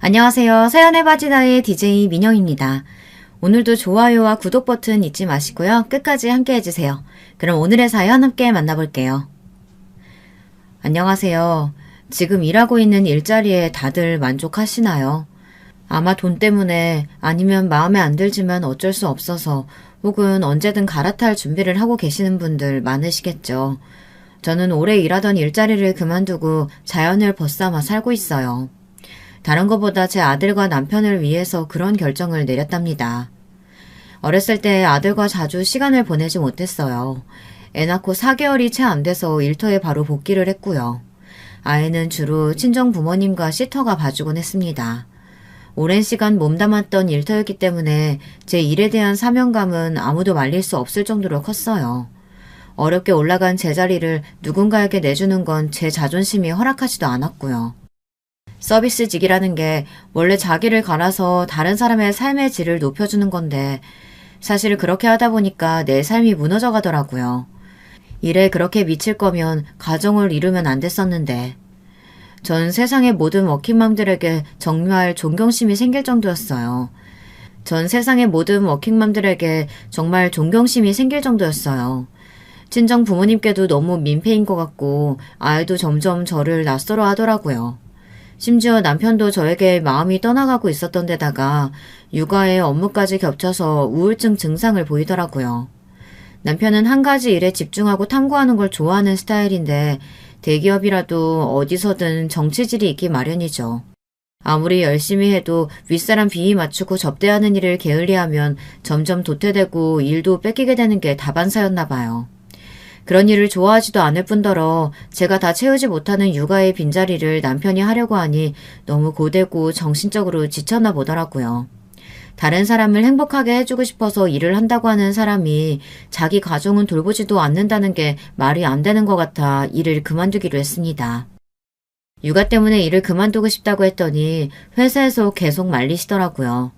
안녕하세요. 사연의 바지다의 DJ 민영입니다. 오늘도 좋아요와 구독 버튼 잊지 마시고요. 끝까지 함께 해주세요. 그럼 오늘의 사연 함께 만나볼게요. 안녕하세요. 지금 일하고 있는 일자리에 다들 만족하시나요? 아마 돈 때문에 아니면 마음에 안 들지만 어쩔 수 없어서 혹은 언제든 갈아탈 준비를 하고 계시는 분들 많으시겠죠. 저는 오래 일하던 일자리를 그만두고 자연을 벗삼아 살고 있어요. 다른 것보다 제 아들과 남편을 위해서 그런 결정을 내렸답니다. 어렸을 때 아들과 자주 시간을 보내지 못했어요. 애 낳고 4개월이 채 안 돼서 일터에 바로 복귀를 했고요. 아이는 주로 친정 부모님과 시터가 봐주곤 했습니다. 오랜 시간 몸담았던 일터였기 때문에 제 일에 대한 사명감은 아무도 말릴 수 없을 정도로 컸어요. 어렵게 올라간 제 자리를 누군가에게 내주는 건 제 자존심이 허락하지도 않았고요. 서비스직이라는 게 원래 자기를 갈아서 다른 사람의 삶의 질을 높여주는 건데 사실 그렇게 하다 보니까 내 삶이 무너져 가더라고요. 일에 그렇게 미칠 거면 가정을 이루면 안 됐었는데 전 세상의 모든 워킹맘들에게 정말 존경심이 생길 정도였어요. 전 세상의 모든 워킹맘들에게 정말 존경심이 생길 정도였어요. 친정 부모님께도 너무 민폐인 것 같고 아이도 점점 저를 낯설어 하더라고요. 심지어 남편도 저에게 마음이 떠나가고 있었던 데다가 육아에 업무까지 겹쳐서 우울증 증상을 보이더라고요. 남편은 한 가지 일에 집중하고 탐구하는 걸 좋아하는 스타일인데 대기업이라도 어디서든 정치질이 있기 마련이죠. 아무리 열심히 해도 윗사람 비위 맞추고 접대하는 일을 게을리하면 점점 도태되고 일도 뺏기게 되는 게 다반사였나 봐요. 그런 일을 좋아하지도 않을 뿐더러 제가 다 채우지 못하는 육아의 빈자리를 남편이 하려고 하니 너무 고되고 정신적으로 지쳤나 보더라고요. 다른 사람을 행복하게 해주고 싶어서 일을 한다고 하는 사람이 자기 가정은 돌보지도 않는다는 게 말이 안 되는 것 같아 일을 그만두기로 했습니다. 육아 때문에 일을 그만두고 싶다고 했더니 회사에서 계속 말리시더라고요.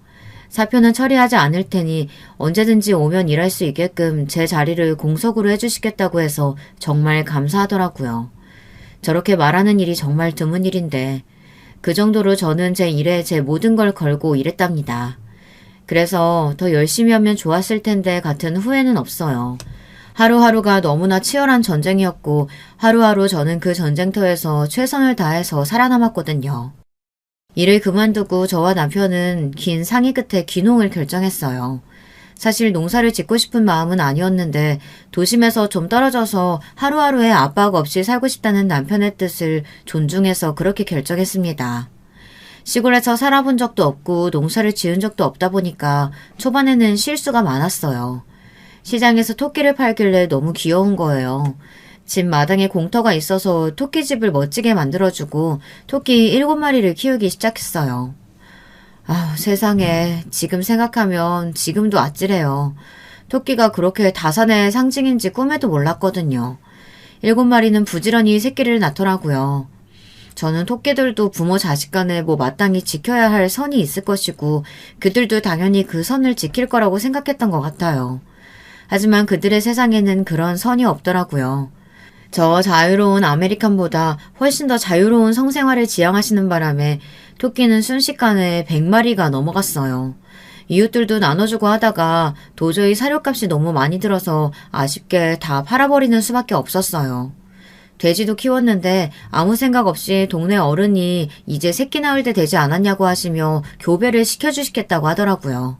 사표는 처리하지 않을 테니 언제든지 오면 일할 수 있게끔 제 자리를 공석으로 해주시겠다고 해서 정말 감사하더라고요. 저렇게 말하는 일이 정말 드문 일인데 그 정도로 저는 제 일에 제 모든 걸 걸고 일했답니다. 그래서 더 열심히 하면 좋았을 텐데 같은 후회는 없어요. 하루하루가 너무나 치열한 전쟁이었고 하루하루 저는 그 전쟁터에서 최선을 다해서 살아남았거든요. 일을 그만두고 저와 남편은 긴 상의 끝에 귀농을 결정했어요. 사실 농사를 짓고 싶은 마음은 아니었는데 도심에서 좀 떨어져서 하루하루의 압박 없이 살고 싶다는 남편의 뜻을 존중해서 그렇게 결정했습니다. 시골에서 살아본 적도 없고 농사를 지은 적도 없다 보니까 초반에는 실수가 많았어요. 시장에서 토끼를 팔길래 너무 귀여운 거예요. 집 마당에 공터가 있어서 토끼집을 멋지게 만들어주고 토끼 7마리를 키우기 시작했어요. 세상에 지금 생각하면 지금도 아찔해요. 토끼가 그렇게 다산의 상징인지 꿈에도 몰랐거든요. 7마리는 부지런히 새끼를 낳더라고요. 저는 토끼들도 부모 자식 간에 마땅히 지켜야 할 선이 있을 것이고 그들도 당연히 그 선을 지킬 거라고 생각했던 것 같아요. 하지만 그들의 세상에는 그런 선이 없더라고요. 저 자유로운 아메리칸보다 훨씬 더 자유로운 성생활을 지향하시는 바람에 토끼는 순식간에 100마리가 넘어갔어요. 이웃들도 나눠주고 하다가 도저히 사료값이 너무 많이 들어서 아쉽게 다 팔아버리는 수밖에 없었어요. 돼지도 키웠는데 아무 생각 없이 동네 어른이 이제 새끼 낳을 때 되지 않았냐고 하시며 교배를 시켜주시겠다고 하더라고요.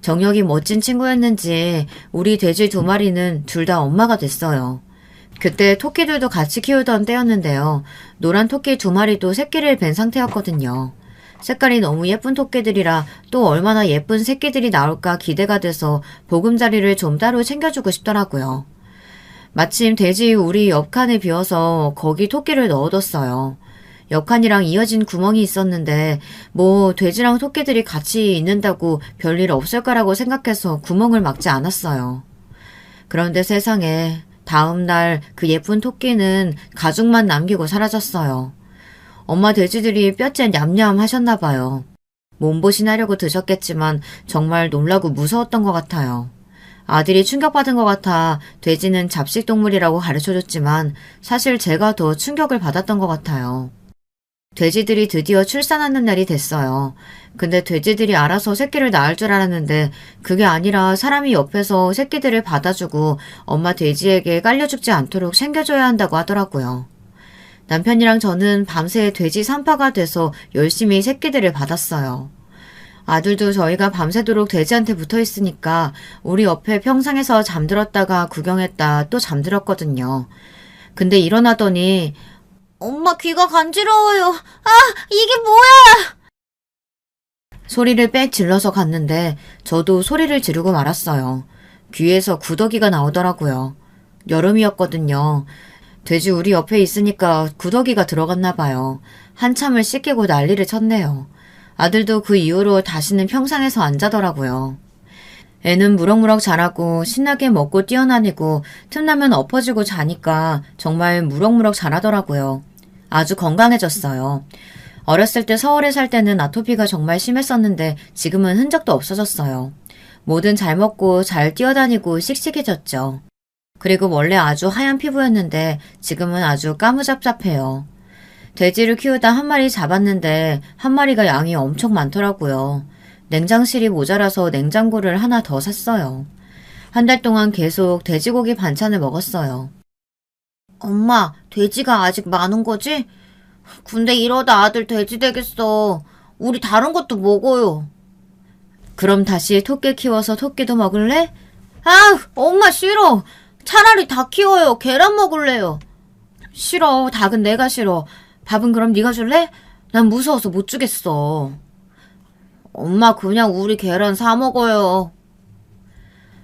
정력이 멋진 친구였는지 우리 돼지 2마리는 둘 다 엄마가 됐어요. 그때 토끼들도 같이 키우던 때였는데요. 노란 토끼 2마리도 새끼를 뵌 상태였거든요. 색깔이 너무 예쁜 토끼들이라 또 얼마나 예쁜 새끼들이 나올까 기대가 돼서 보금자리를 좀 따로 챙겨주고 싶더라고요. 마침 돼지 우리 옆칸에 비어서 거기 토끼를 넣어뒀어요. 옆칸이랑 이어진 구멍이 있었는데 돼지랑 토끼들이 같이 있는다고 별일 없을 거라고 생각해서 구멍을 막지 않았어요. 그런데 세상에 다음 날 그 예쁜 토끼는 가죽만 남기고 사라졌어요. 엄마 돼지들이 뼈째 냠냠 하셨나 봐요. 몸보신하려고 드셨겠지만 정말 놀라고 무서웠던 것 같아요. 아들이 충격받은 것 같아 돼지는 잡식동물이라고 가르쳐줬지만 사실 제가 더 충격을 받았던 것 같아요. 돼지들이 드디어 출산하는 날이 됐어요. 근데 돼지들이 알아서 새끼를 낳을 줄 알았는데 그게 아니라 사람이 옆에서 새끼들을 받아주고 엄마 돼지에게 깔려 죽지 않도록 챙겨줘야 한다고 하더라고요. 남편이랑 저는 밤새 돼지 산파가 돼서 열심히 새끼들을 받았어요. 아들도 저희가 밤새도록 돼지한테 붙어 있으니까 우리 옆에 평상에서 잠들었다가 구경했다 또 잠들었거든요. 근데 일어나더니 엄마 귀가 간지러워요. 아, 이게 뭐야? 소리를 빽 질러서 갔는데 저도 소리를 지르고 말았어요. 귀에서 구더기가 나오더라고요. 여름이었거든요. 돼지 우리 옆에 있으니까 구더기가 들어갔나 봐요. 한참을 씻기고 난리를 쳤네요. 아들도 그 이후로 다시는 평상에서 안 자더라고요. 애는 무럭무럭 자라고 신나게 먹고 뛰어다니고 틈나면 엎어지고 자니까 정말 무럭무럭 자라더라고요. 아주 건강해졌어요. 어렸을 때 서울에 살 때는 아토피가 정말 심했었는데 지금은 흔적도 없어졌어요. 뭐든 잘 먹고 잘 뛰어다니고 씩씩해졌죠. 그리고 원래 아주 하얀 피부였는데 지금은 아주 까무잡잡해요. 돼지를 키우다 한 마리 잡았는데 한 마리가 양이 엄청 많더라고요. 냉장실이 모자라서 냉장고를 하나 더 샀어요. 한 달 동안 계속 돼지고기 반찬을 먹었어요. 엄마, 돼지가 아직 많은 거지? 근데 이러다 아들 돼지 되겠어. 우리 다른 것도 먹어요. 그럼 다시 토끼 키워서 토끼도 먹을래? 아, 엄마 싫어. 차라리 닭 키워요. 계란 먹을래요. 싫어. 닭은 내가 싫어. 밥은 그럼 네가 줄래? 난 무서워서 못 주겠어. 엄마 그냥 우리 계란 사 먹어요.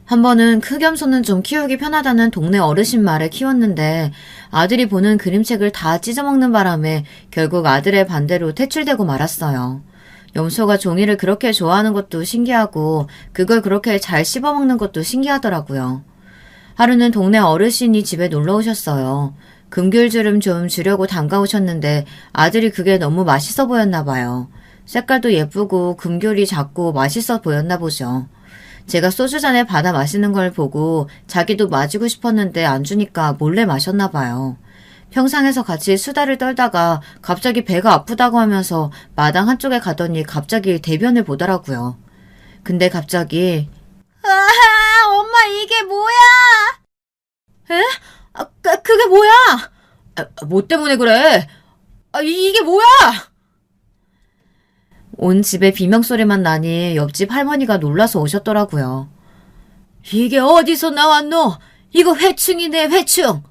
한 번은 흑염소는 좀 키우기 편하다는 동네 어르신 말에 키웠는데 아들이 보는 그림책을 다 찢어먹는 바람에 결국 아들의 반대로 퇴출되고 말았어요. 염소가 종이를 그렇게 좋아하는 것도 신기하고 그걸 그렇게 잘 씹어먹는 것도 신기하더라고요. 하루는 동네 어르신이 집에 놀러 오셨어요. 금귤주름 좀 주려고 담가오셨는데 아들이 그게 너무 맛있어 보였나 봐요. 색깔도 예쁘고 금귤이 작고 맛있어 보였나 보죠. 제가 소주잔에 받아 마시는 걸 보고 자기도 마시고 싶었는데 안 주니까 몰래 마셨나 봐요. 평상에서 같이 수다를 떨다가 갑자기 배가 아프다고 하면서 마당 한쪽에 가더니 갑자기 대변을 보더라고요. 근데 갑자기 엄마 이게 뭐야? 에? 그게 뭐야? 뭐 때문에 그래? 이게 뭐야? 온 집에 비명소리만 나니 옆집 할머니가 놀라서 오셨더라고요. 이게 어디서 나왔노? 이거 회충이네, 회충!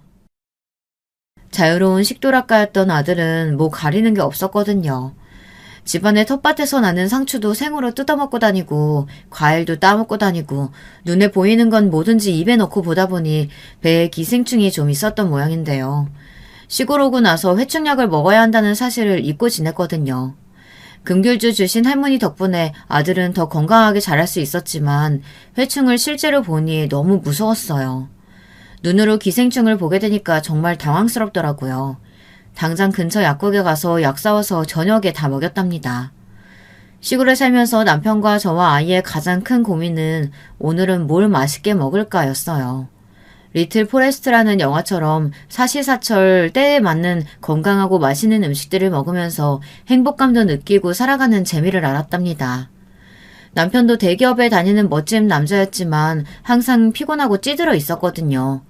자유로운 식도락가였던 아들은 뭐 가리는 게 없었거든요. 집안의 텃밭에서 나는 상추도 생으로 뜯어먹고 다니고 과일도 따먹고 다니고 눈에 보이는 건 뭐든지 입에 넣고 보다 보니 배에 기생충이 좀 있었던 모양인데요. 시골 오고 나서 회충약을 먹어야 한다는 사실을 잊고 지냈거든요. 금귤주 주신 할머니 덕분에 아들은 더 건강하게 자랄 수 있었지만 회충을 실제로 보니 너무 무서웠어요. 눈으로 기생충을 보게 되니까 정말 당황스럽더라고요. 당장 근처 약국에 가서 약 사와서 저녁에 다 먹였답니다. 시골에 살면서 남편과 저와 아이의 가장 큰 고민은 오늘은 뭘 맛있게 먹을까였어요. 리틀 포레스트라는 영화처럼 사시사철 때에 맞는 건강하고 맛있는 음식들을 먹으면서 행복감도 느끼고 살아가는 재미를 알았답니다. 남편도 대기업에 다니는 멋진 남자였지만 항상 피곤하고 찌들어 있었거든요.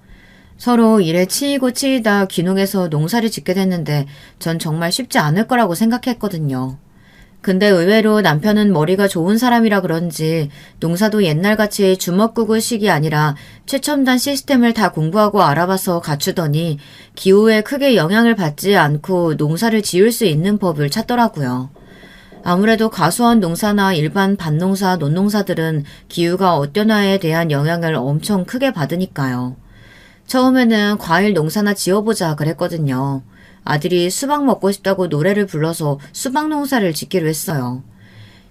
서로 일에 치이고 치이다 귀농해서 농사를 짓게 됐는데 전 정말 쉽지 않을 거라고 생각했거든요. 근데 의외로 남편은 머리가 좋은 사람이라 그런지 농사도 옛날같이 주먹구구식이 아니라 최첨단 시스템을 다 공부하고 알아봐서 갖추더니 기후에 크게 영향을 받지 않고 농사를 지을 수 있는 법을 찾더라고요. 아무래도 과수원 농사나 일반 밭농사, 논농사들은 기후가 어떠냐에 대한 영향을 엄청 크게 받으니까요. 처음에는 과일 농사나 지어보자 그랬거든요. 아들이 수박 먹고 싶다고 노래를 불러서 수박 농사를 짓기로 했어요.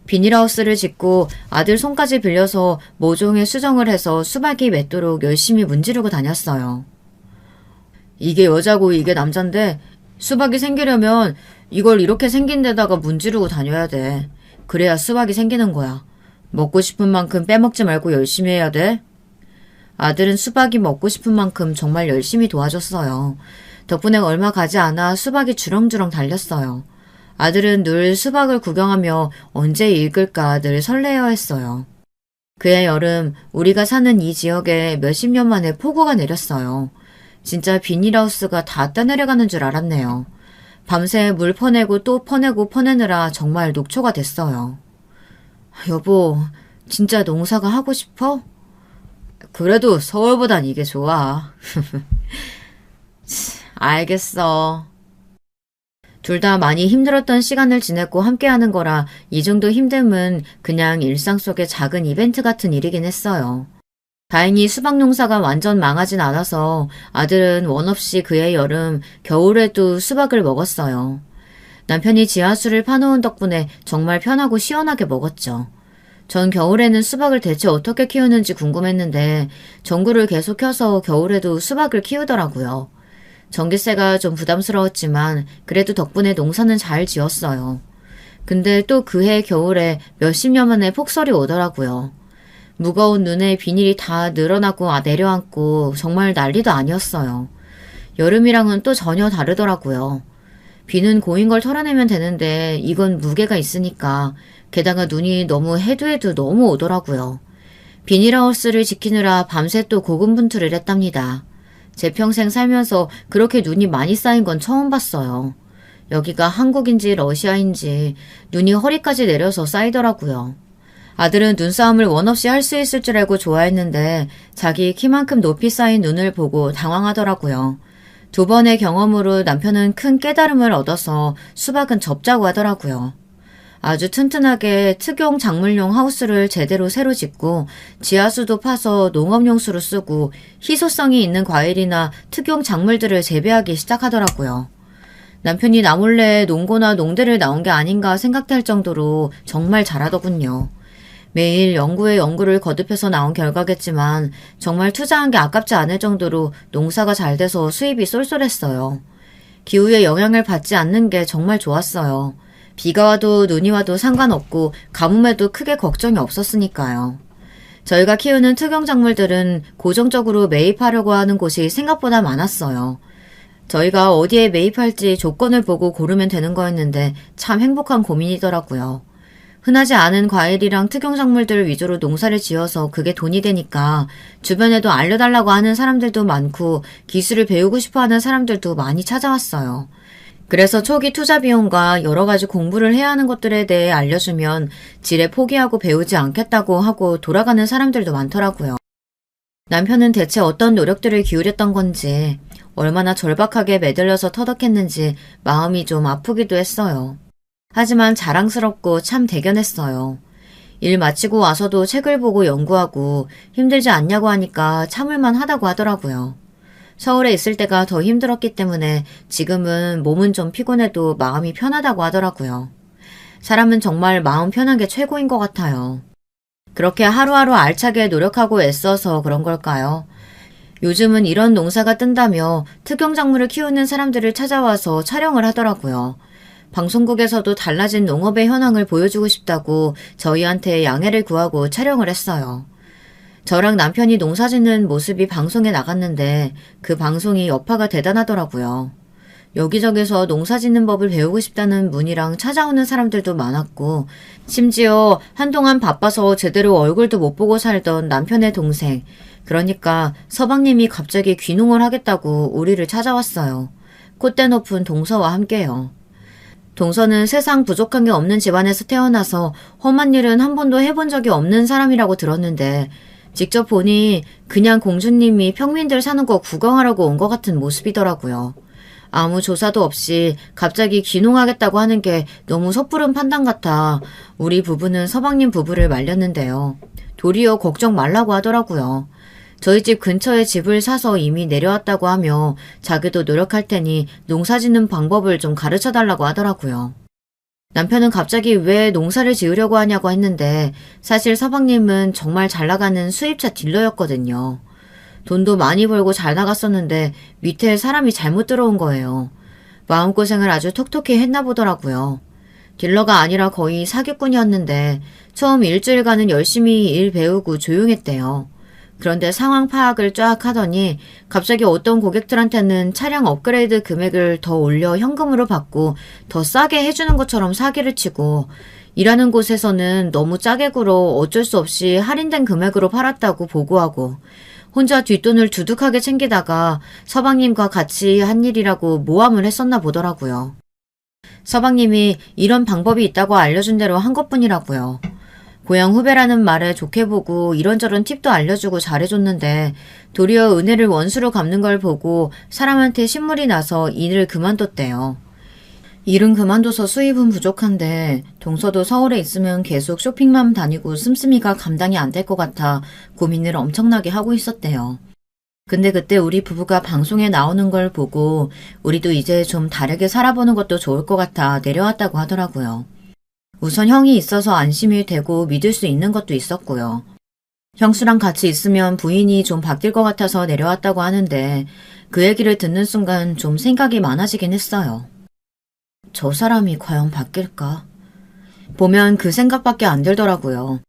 비닐하우스를 짓고 아들 손까지 빌려서 모종에 수정을 해서 수박이 맺도록 열심히 문지르고 다녔어요. 이게 여자고 이게 남잔데 수박이 생기려면 이걸 이렇게 생긴 데다가 문지르고 다녀야 돼. 그래야 수박이 생기는 거야. 먹고 싶은 만큼 빼먹지 말고 열심히 해야 돼. 아들은 수박이 먹고 싶은 만큼 정말 열심히 도와줬어요. 덕분에 얼마 가지 않아 수박이 주렁주렁 달렸어요. 아들은 늘 수박을 구경하며 언제 익을까 늘 설레어했어요. 그해 여름 우리가 사는 이 지역에 몇십 년 만에 폭우가 내렸어요. 진짜 비닐하우스가 다 떠내려가는 줄 알았네요. 밤새 물 퍼내고 또 퍼내고 퍼내느라 정말 녹초가 됐어요. 여보, 진짜 농사가 하고 싶어? 그래도 서울보단 이게 좋아. 알겠어. 둘 다 많이 힘들었던 시간을 지냈고 함께하는 거라 이 정도 힘듦은 그냥 일상 속의 작은 이벤트 같은 일이긴 했어요. 다행히 수박 농사가 완전 망하진 않아서 아들은 원 없이 그해 여름, 겨울에도 수박을 먹었어요. 남편이 지하수를 파놓은 덕분에 정말 편하고 시원하게 먹었죠. 전 겨울에는 수박을 대체 어떻게 키우는지 궁금했는데 전구를 계속 켜서 겨울에도 수박을 키우더라고요. 전기세가 좀 부담스러웠지만 그래도 덕분에 농사는 잘 지었어요. 근데 또 그해 겨울에 몇십 년 만에 폭설이 오더라고요. 무거운 눈에 비닐이 다 늘어나고 내려앉고 정말 난리도 아니었어요. 여름이랑은 또 전혀 다르더라고요. 비는 고인 걸 털어내면 되는데 이건 무게가 있으니까 게다가 눈이 너무 해도 너무 오더라고요. 비닐하우스를 지키느라 밤새 또 고군분투를 했답니다. 제 평생 살면서 그렇게 눈이 많이 쌓인 건 처음 봤어요. 여기가 한국인지 러시아인지 눈이 허리까지 내려서 쌓이더라고요. 아들은 눈싸움을 원 없이 할 수 있을 줄 알고 좋아했는데 자기 키만큼 높이 쌓인 눈을 보고 당황하더라고요. 2번의 경험으로 남편은 큰 깨달음을 얻어서 수박은 접자고 하더라고요. 아주 튼튼하게 특용 작물용 하우스를 제대로 새로 짓고 지하수도 파서 농업용수로 쓰고 희소성이 있는 과일이나 특용 작물들을 재배하기 시작하더라고요. 남편이 나 몰래 농고나 농대를 나온 게 아닌가 생각될 정도로 정말 잘하더군요. 매일 연구에 연구를 거듭해서 나온 결과겠지만 정말 투자한 게 아깝지 않을 정도로 농사가 잘 돼서 수입이 쏠쏠했어요. 기후의 영향을 받지 않는 게 정말 좋았어요. 비가 와도 눈이 와도 상관없고 가뭄에도 크게 걱정이 없었으니까요. 저희가 키우는 특용작물들은 고정적으로 매입하려고 하는 곳이 생각보다 많았어요. 저희가 어디에 매입할지 조건을 보고 고르면 되는 거였는데 참 행복한 고민이더라고요. 흔하지 않은 과일이랑 특용작물들 위주로 농사를 지어서 그게 돈이 되니까 주변에도 알려달라고 하는 사람들도 많고 기술을 배우고 싶어하는 사람들도 많이 찾아왔어요. 그래서 초기 투자 비용과 여러 가지 공부를 해야 하는 것들에 대해 알려주면 지레 포기하고 배우지 않겠다고 하고 돌아가는 사람들도 많더라고요. 남편은 대체 어떤 노력들을 기울였던 건지 얼마나 절박하게 매달려서 터득했는지 마음이 좀 아프기도 했어요. 하지만 자랑스럽고 참 대견했어요. 일 마치고 와서도 책을 보고 연구하고 힘들지 않냐고 하니까 참을만 하다고 하더라고요. 서울에 있을 때가 더 힘들었기 때문에 지금은 몸은 좀 피곤해도 마음이 편하다고 하더라고요. 사람은 정말 마음 편한 게 최고인 것 같아요. 그렇게 하루하루 알차게 노력하고 애써서 그런 걸까요? 요즘은 이런 농사가 뜬다며 특용작물을 키우는 사람들을 찾아와서 촬영을 하더라고요. 방송국에서도 달라진 농업의 현황을 보여주고 싶다고 저희한테 양해를 구하고 촬영을 했어요. 저랑 남편이 농사짓는 모습이 방송에 나갔는데 그 방송이 여파가 대단하더라고요. 여기저기서 농사짓는 법을 배우고 싶다는 문의랑 찾아오는 사람들도 많았고 심지어 한동안 바빠서 제대로 얼굴도 못 보고 살던 남편의 동생, 그러니까 서방님이 갑자기 귀농을 하겠다고 우리를 찾아왔어요. 콧대 높은 동서와 함께요. 동서는 세상 부족한 게 없는 집안에서 태어나서 험한 일은 한 번도 해본 적이 없는 사람이라고 들었는데 직접 보니 그냥 공주님이 평민들 사는 거 구경하려고 온 것 같은 모습이더라고요. 아무 조사도 없이 갑자기 귀농하겠다고 하는 게 너무 섣부른 판단 같아 우리 부부는 서방님 부부를 말렸는데요. 도리어 걱정 말라고 하더라고요. 저희 집 근처에 집을 사서 이미 내려왔다고 하며 자기도 노력할 테니 농사짓는 방법을 좀 가르쳐달라고 하더라고요. 남편은 갑자기 왜 농사를 지으려고 하냐고 했는데 사실 서방님은 정말 잘 나가는 수입차 딜러였거든요. 돈도 많이 벌고 잘 나갔었는데 밑에 사람이 잘못 들어온 거예요. 마음고생을 아주 톡톡히 했나 보더라고요. 딜러가 아니라 거의 사기꾼이었는데 처음 일주일간은 열심히 일 배우고 조용했대요. 그런데 상황 파악을 쫙 하더니 갑자기 어떤 고객들한테는 차량 업그레이드 금액을 더 올려 현금으로 받고 더 싸게 해주는 것처럼 사기를 치고, 일하는 곳에서는 너무 짜게 굴어 어쩔 수 없이 할인된 금액으로 팔았다고 보고하고, 혼자 뒷돈을 두둑하게 챙기다가 서방님과 같이 한 일이라고 모함을 했었나 보더라고요. 서방님이 이런 방법이 있다고 알려준 대로 한 것뿐이라고요. 고향 후배라는 말에 좋게 보고 이런저런 팁도 알려주고 잘해줬는데 도리어 은혜를 원수로 갚는 걸 보고 사람한테 신물이 나서 일을 그만뒀대요. 일은 그만둬서 수입은 부족한데 동서도 서울에 있으면 계속 쇼핑만 다니고 씀씀이가 감당이 안 될 것 같아 고민을 엄청나게 하고 있었대요. 근데 그때 우리 부부가 방송에 나오는 걸 보고 우리도 이제 좀 다르게 살아보는 것도 좋을 것 같아 내려왔다고 하더라고요. 우선 형이 있어서 안심이 되고 믿을 수 있는 것도 있었고요. 형수랑 같이 있으면 부인이 좀 바뀔 것 같아서 내려왔다고 하는데 그 얘기를 듣는 순간 좀 생각이 많아지긴 했어요. 저 사람이 과연 바뀔까? 보면 그 생각밖에 안 들더라고요.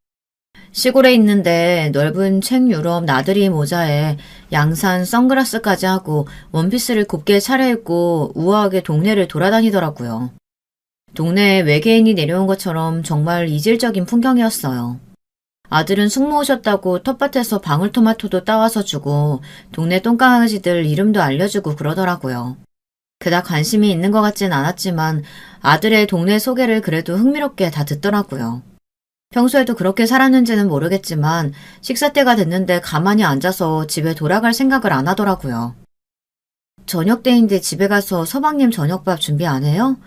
시골에 있는데 넓은 책 유럽 나들이 모자에 양산 선글라스까지 하고 원피스를 곱게 차려입고 우아하게 동네를 돌아다니더라고요. 동네에 외계인이 내려온 것처럼 정말 이질적인 풍경이었어요. 아들은 숙모 오셨다고 텃밭에서 방울토마토도 따와서 주고 동네 똥강아지들 이름도 알려주고 그러더라고요. 그닥 관심이 있는 것 같진 않았지만 아들의 동네 소개를 그래도 흥미롭게 다 듣더라고요. 평소에도 그렇게 살았는지는 모르겠지만 식사 때가 됐는데 가만히 앉아서 집에 돌아갈 생각을 안 하더라고요. 저녁 때인데 집에 가서 서방님 저녁밥 준비 안 해요?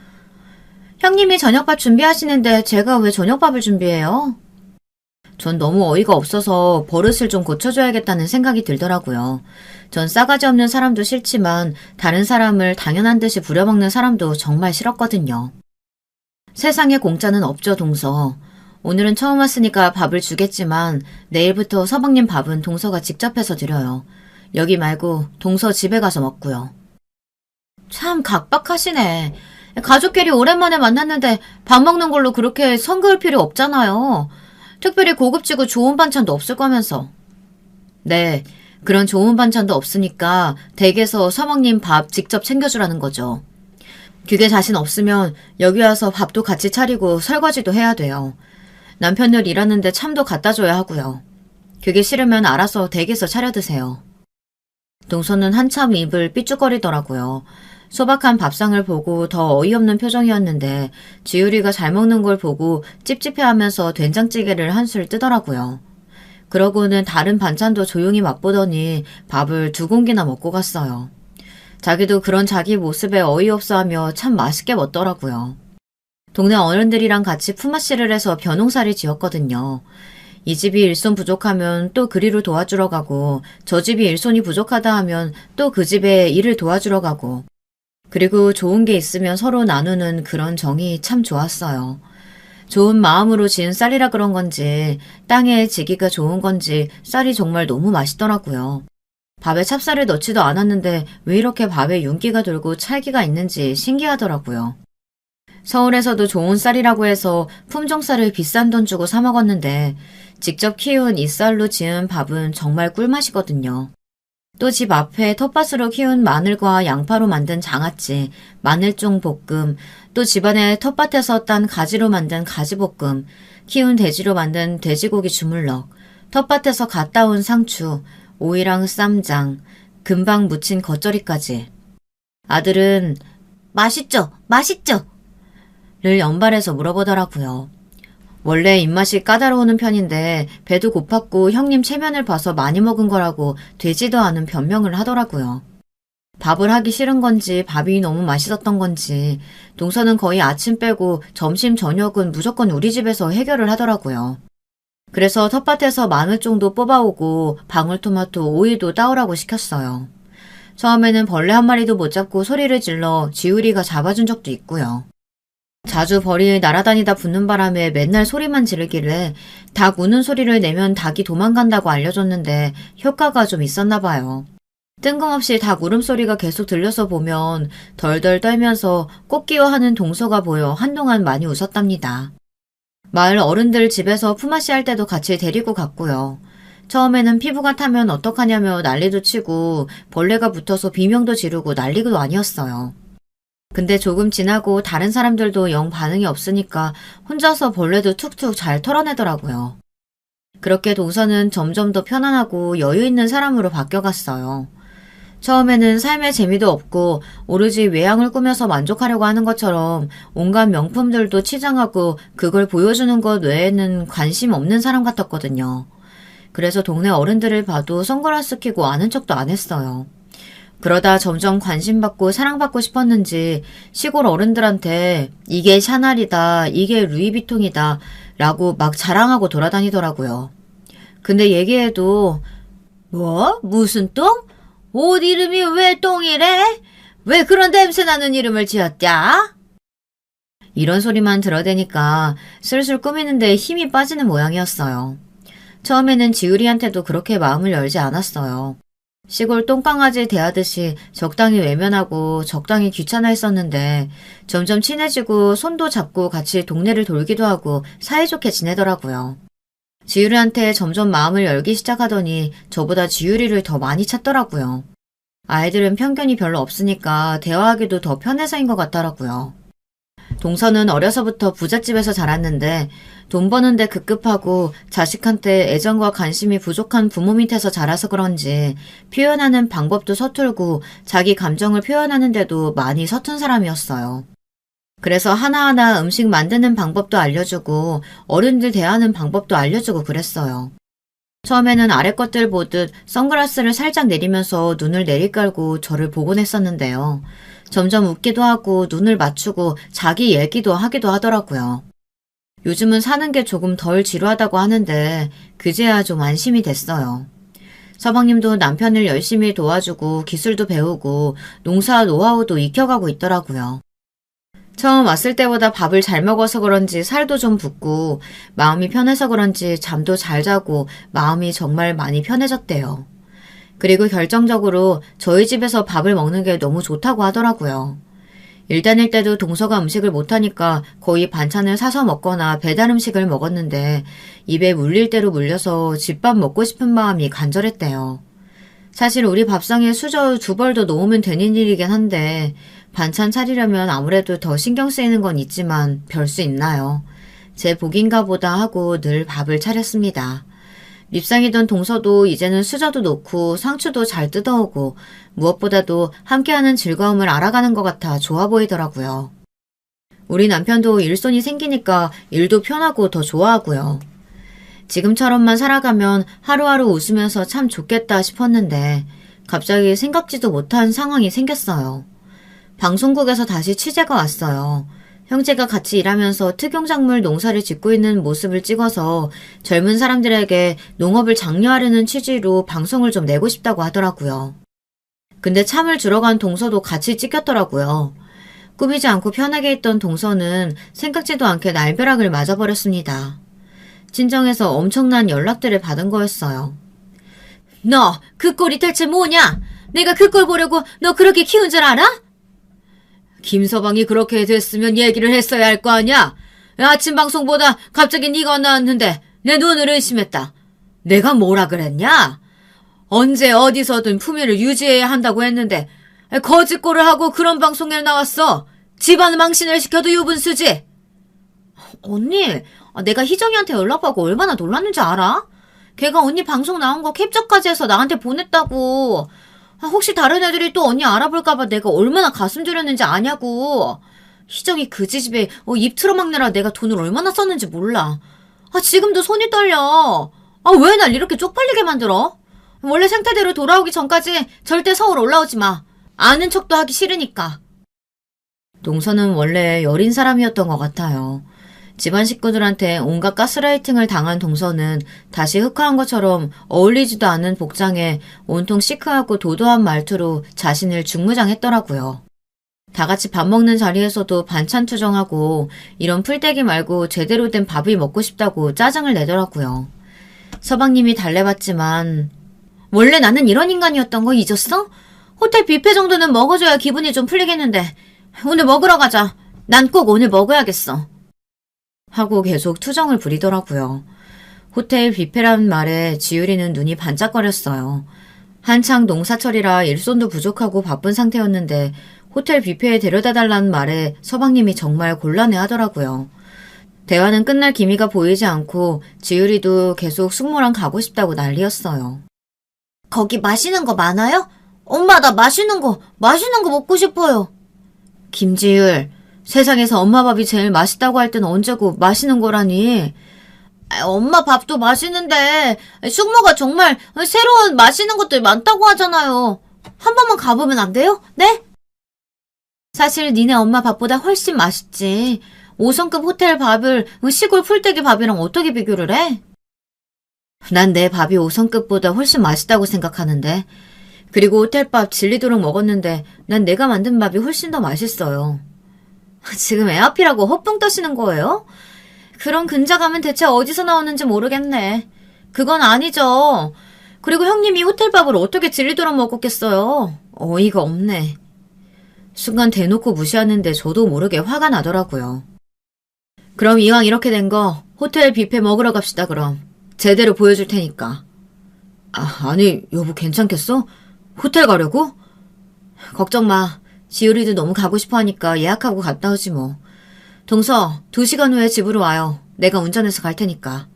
형님이 저녁밥 준비하시는데 제가 왜 저녁밥을 준비해요? 전 너무 어이가 없어서 버릇을 좀 고쳐줘야겠다는 생각이 들더라고요. 전 싸가지 없는 사람도 싫지만 다른 사람을 당연한 듯이 부려먹는 사람도 정말 싫었거든요. 세상에 공짜는 없죠, 동서. 오늘은 처음 왔으니까 밥을 주겠지만 내일부터 서방님 밥은 동서가 직접 해서 드려요. 여기 말고 동서 집에 가서 먹고요. 참 각박하시네. 가족끼리 오랜만에 만났는데 밥 먹는 걸로 그렇게 선 그을 필요 없잖아요. 특별히 고급지고 좋은 반찬도 없을 거면서. 네, 그런 좋은 반찬도 없으니까 댁에서 서방님 밥 직접 챙겨주라는 거죠. 그게 자신 없으면 여기 와서 밥도 같이 차리고 설거지도 해야 돼요. 남편들 일하는데 참도 갖다 줘야 하고요. 그게 싫으면 알아서 댁에서 차려 드세요. 동서는 한참 입을 삐죽거리더라고요. 소박한 밥상을 보고 더 어이없는 표정이었는데 지율이가 잘 먹는 걸 보고 찝찝해하면서 된장찌개를 한술 뜨더라고요. 그러고는 다른 반찬도 조용히 맛보더니 밥을 2공기나 먹고 갔어요. 자기도 그런 자기 모습에 어이없어하며 참 맛있게 먹더라고요. 동네 어른들이랑 같이 품앗이를 해서 벼농사를 지었거든요. 이 집이 일손 부족하면 또 그리로 도와주러 가고 저 집이 일손이 부족하다 하면 또 그 집에 일을 도와주러 가고 그리고 좋은 게 있으면 서로 나누는 그런 정이 참 좋았어요. 좋은 마음으로 지은 쌀이라 그런 건지 땅에 지기가 좋은 건지 쌀이 정말 너무 맛있더라고요. 밥에 찹쌀을 넣지도 않았는데 왜 이렇게 밥에 윤기가 돌고 찰기가 있는지 신기하더라고요. 서울에서도 좋은 쌀이라고 해서 품종쌀을 비싼 돈 주고 사 먹었는데 직접 키운 이 쌀로 지은 밥은 정말 꿀맛이거든요. 또 집 앞에 텃밭으로 키운 마늘과 양파로 만든 장아찌, 마늘종 볶음, 또 집안에 텃밭에서 딴 가지로 만든 가지볶음, 키운 돼지로 만든 돼지고기 주물럭, 텃밭에서 갓 따온 상추, 오이랑 쌈장, 금방 무친 겉절이까지. 아들은 맛있죠? 맛있죠? 를 연발해서 물어보더라고요. 원래 입맛이 까다로우는 편인데 배도 고팠고 형님 체면을 봐서 많이 먹은 거라고 되지도 않은 변명을 하더라고요. 밥을 하기 싫은 건지 밥이 너무 맛있었던 건지 동서는 거의 아침 빼고 점심 저녁은 무조건 우리 집에서 해결을 하더라고요. 그래서 텃밭에서 마늘종도 뽑아오고 방울토마토, 오이도 따오라고 시켰어요. 처음에는 벌레 한 마리도 못 잡고 소리를 질러 지우리가 잡아준 적도 있고요. 자주 벌이 날아다니다 붙는 바람에 맨날 소리만 지르길래 닭 우는 소리를 내면 닭이 도망간다고 알려줬는데 효과가 좀 있었나 봐요. 뜬금없이 닭 울음소리가 계속 들려서 보면 덜덜 떨면서 꽃기워하는 동서가 보여 한동안 많이 웃었답니다. 마을 어른들 집에서 품앗이 할 때도 같이 데리고 갔고요. 처음에는 피부가 타면 어떡하냐며 난리도 치고 벌레가 붙어서 비명도 지르고 난리도 아니었어요. 근데 조금 지나고 다른 사람들도 영 반응이 없으니까 혼자서 벌레도 툭툭 잘 털어내더라고요. 그렇게 동서는 점점 더 편안하고 여유 있는 사람으로 바뀌어갔어요. 처음에는 삶의 재미도 없고 오로지 외양을 꾸며서 만족하려고 하는 것처럼 온갖 명품들도 치장하고 그걸 보여주는 것 외에는 관심 없는 사람 같았거든요. 그래서 동네 어른들을 봐도 선글라스 끼고 아는 척도 안 했어요. 그러다 점점 관심받고 사랑받고 싶었는지 시골 어른들한테 이게 샤넬이다, 이게 루이비통이다 라고 막 자랑하고 돌아다니더라고요. 근데 얘기해도 뭐? 무슨 똥? 옷 이름이 왜 똥이래? 왜 그런 냄새나는 이름을 지었냐? 이런 소리만 들어대니까 슬슬 꾸미는데 힘이 빠지는 모양이었어요. 처음에는 지우리한테도 그렇게 마음을 열지 않았어요. 시골 똥강아지 대하듯이 적당히 외면하고 적당히 귀찮아 했었는데 점점 친해지고 손도 잡고 같이 동네를 돌기도 하고 사이좋게 지내더라고요. 지유리한테 점점 마음을 열기 시작하더니 저보다 지유리를 더 많이 찾더라고요. 아이들은 편견이 별로 없으니까 대화하기도 더 편해서인 것 같더라고요. 동서는 어려서부터 부잣집에서 자랐는데 돈 버는데 급급하고 자식한테 애정과 관심이 부족한 부모 밑에서 자라서 그런지 표현하는 방법도 서툴고 자기 감정을 표현하는데도 많이 서툰 사람이었어요. 그래서 하나하나 음식 만드는 방법도 알려주고 어른들 대하는 방법도 알려주고 그랬어요. 처음에는 아래 것들 보듯 선글라스를 살짝 내리면서 눈을 내리깔고 저를 보곤 했었는데요. 점점 웃기도 하고 눈을 맞추고 자기 얘기도 하기도 하더라고요. 요즘은 사는 게 조금 덜 지루하다고 하는데 그제야 좀 안심이 됐어요. 서방님도 남편을 열심히 도와주고 기술도 배우고 농사 노하우도 익혀가고 있더라고요. 처음 왔을 때보다 밥을 잘 먹어서 그런지 살도 좀 붓고 마음이 편해서 그런지 잠도 잘 자고 마음이 정말 많이 편해졌대요. 그리고 결정적으로 저희 집에서 밥을 먹는 게 너무 좋다고 하더라고요. 일 다닐 때도 동서가 음식을 못하니까 거의 반찬을 사서 먹거나 배달 음식을 먹었는데 입에 물릴 대로 물려서 집밥 먹고 싶은 마음이 간절했대요. 사실 우리 밥상에 수저 2벌도 놓으면 되는 일이긴 한데 반찬 차리려면 아무래도 더 신경 쓰이는 건 있지만 별 수 있나요? 제 복인가 보다 하고 늘 밥을 차렸습니다. 밉상이던 동서도 이제는 수저도 놓고 상추도 잘 뜯어오고 무엇보다도 함께하는 즐거움을 알아가는 것 같아 좋아 보이더라고요. 우리 남편도 일손이 생기니까 일도 편하고 더 좋아하고요. 지금처럼만 살아가면 하루하루 웃으면서 참 좋겠다 싶었는데 갑자기 생각지도 못한 상황이 생겼어요. 방송국에서 다시 취재가 왔어요. 형제가 같이 일하면서 특용작물 농사를 짓고 있는 모습을 찍어서 젊은 사람들에게 농업을 장려하려는 취지로 방송을 좀 내고 싶다고 하더라고요. 근데 참을 주러 간 동서도 같이 찍혔더라고요. 꾸미지 않고 편하게 있던 동서는 생각지도 않게 날벼락을 맞아버렸습니다. 친정에서 엄청난 연락들을 받은 거였어요. 너 그 꼴이 대체 뭐냐? 내가 그 꼴 보려고 너 그렇게 키운 줄 알아? 김서방이 그렇게 됐으면 얘기를 했어야 할 거 아니야? 아침 방송보다 갑자기 네가 나왔는데 내 눈을 의심했다. 내가 뭐라 그랬냐? 언제 어디서든 품위를 유지해야 한다고 했는데 거짓골을 하고 그런 방송에 나왔어. 집안 망신을 시켜도 유분수지. 언니, 내가 희정이한테 연락받고 얼마나 놀랐는지 알아? 걔가 언니 방송 나온 거 캡처까지 해서 나한테 보냈다고. 혹시 다른 애들이 또 언니 알아볼까봐 내가 얼마나 가슴 졸였는지 아냐고. 희정이 그 지집에 입 틀어막느라 내가 돈을 얼마나 썼는지 몰라. 지금도 손이 떨려. 왜 날 이렇게 쪽팔리게 만들어? 원래 상태대로 돌아오기 전까지 절대 서울 올라오지 마. 아는 척도 하기 싫으니까. 동서는 원래 여린 사람이었던 것 같아요. 집안 식구들한테 온갖 가스라이팅을 당한 동서는 다시 흑화한 것처럼 어울리지도 않은 복장에 온통 시크하고 도도한 말투로 자신을 중무장했더라고요. 다 같이 밥 먹는 자리에서도 반찬 투정하고 이런 풀떼기 말고 제대로 된 밥이 먹고 싶다고 짜증을 내더라고요. 서방님이 달래봤지만 원래 나는 이런 인간이었던 거 잊었어? 호텔 뷔페 정도는 먹어줘야 기분이 좀 풀리겠는데 오늘 먹으러 가자. 난 꼭 오늘 먹어야겠어. 하고 계속 투정을 부리더라고요. 호텔 뷔페란 말에 지유리는 눈이 반짝거렸어요. 한창 농사철이라 일손도 부족하고 바쁜 상태였는데 호텔 뷔페에 데려다달라는 말에 서방님이 정말 곤란해하더라고요. 대화는 끝날 기미가 보이지 않고 지유리도 계속 숙모랑 가고 싶다고 난리였어요. 거기 맛있는 거 많아요? 엄마, 나 맛있는 거 먹고 싶어요. 김지율, 세상에서 엄마 밥이 제일 맛있다고 할 땐 언제고 맛있는 거라니. 엄마 밥도 맛있는데 숙모가 정말 새로운 맛있는 것들 많다고 하잖아요. 한 번만 가보면 안 돼요? 네? 사실 니네 엄마 밥보다 훨씬 맛있지. 5성급 호텔 밥을 시골 풀떼기 밥이랑 어떻게 비교를 해? 난 내 밥이 5성급보다 훨씬 맛있다고 생각하는데. 그리고 호텔밥 질리도록 먹었는데 난 내가 만든 밥이 훨씬 더 맛있어요. 지금 애 앞이라고 헛붕 떠시는 거예요? 그런 근자감은 대체 어디서 나오는지 모르겠네. 그건 아니죠. 그리고 형님이 호텔밥을 어떻게 질리도록 먹었겠어요. 어이가 없네. 순간 대놓고 무시하는데 저도 모르게 화가 나더라고요. 그럼 이왕 이렇게 된 거 호텔 뷔페 먹으러 갑시다 그럼. 제대로 보여줄 테니까. 아니 여보 괜찮겠어? 호텔 가려고? 걱정 마. 지율이도 너무 가고 싶어 하니까 예약하고 갔다 오지 뭐. 동서 2시간 후에 집으로 와요. 내가 운전해서 갈 테니까.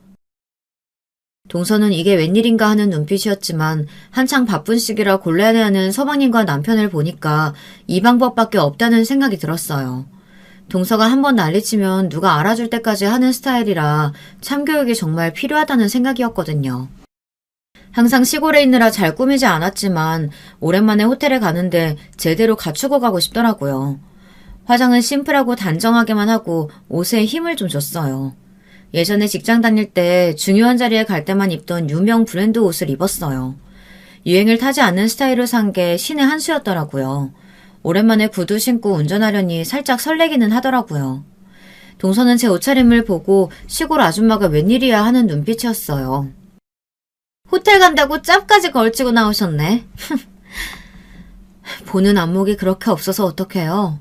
동서는 이게 웬일인가 하는 눈빛이었지만 한창 바쁜 시기라 곤란해하는 서방님과 남편을 보니까 이 방법밖에 없다는 생각이 들었어요. 동서가 한번 난리치면 누가 알아줄 때까지 하는 스타일이라 참교육이 정말 필요하다는 생각이었거든요. 항상 시골에 있느라 잘 꾸미지 않았지만 오랜만에 호텔에 가는데 제대로 갖추고 가고 싶더라고요. 화장은 심플하고 단정하게만 하고 옷에 힘을 좀 줬어요. 예전에 직장 다닐 때 중요한 자리에 갈 때만 입던 유명 브랜드 옷을 입었어요. 유행을 타지 않는 스타일로 산 게 신의 한 수였더라고요. 오랜만에 구두 신고 운전하려니 살짝 설레기는 하더라고요. 동서는 제 옷차림을 보고 시골 아줌마가 웬일이야 하는 눈빛이었어요. 호텔 간다고 짭까지 걸치고 나오셨네. 보는 안목이 그렇게 없어서 어떡해요.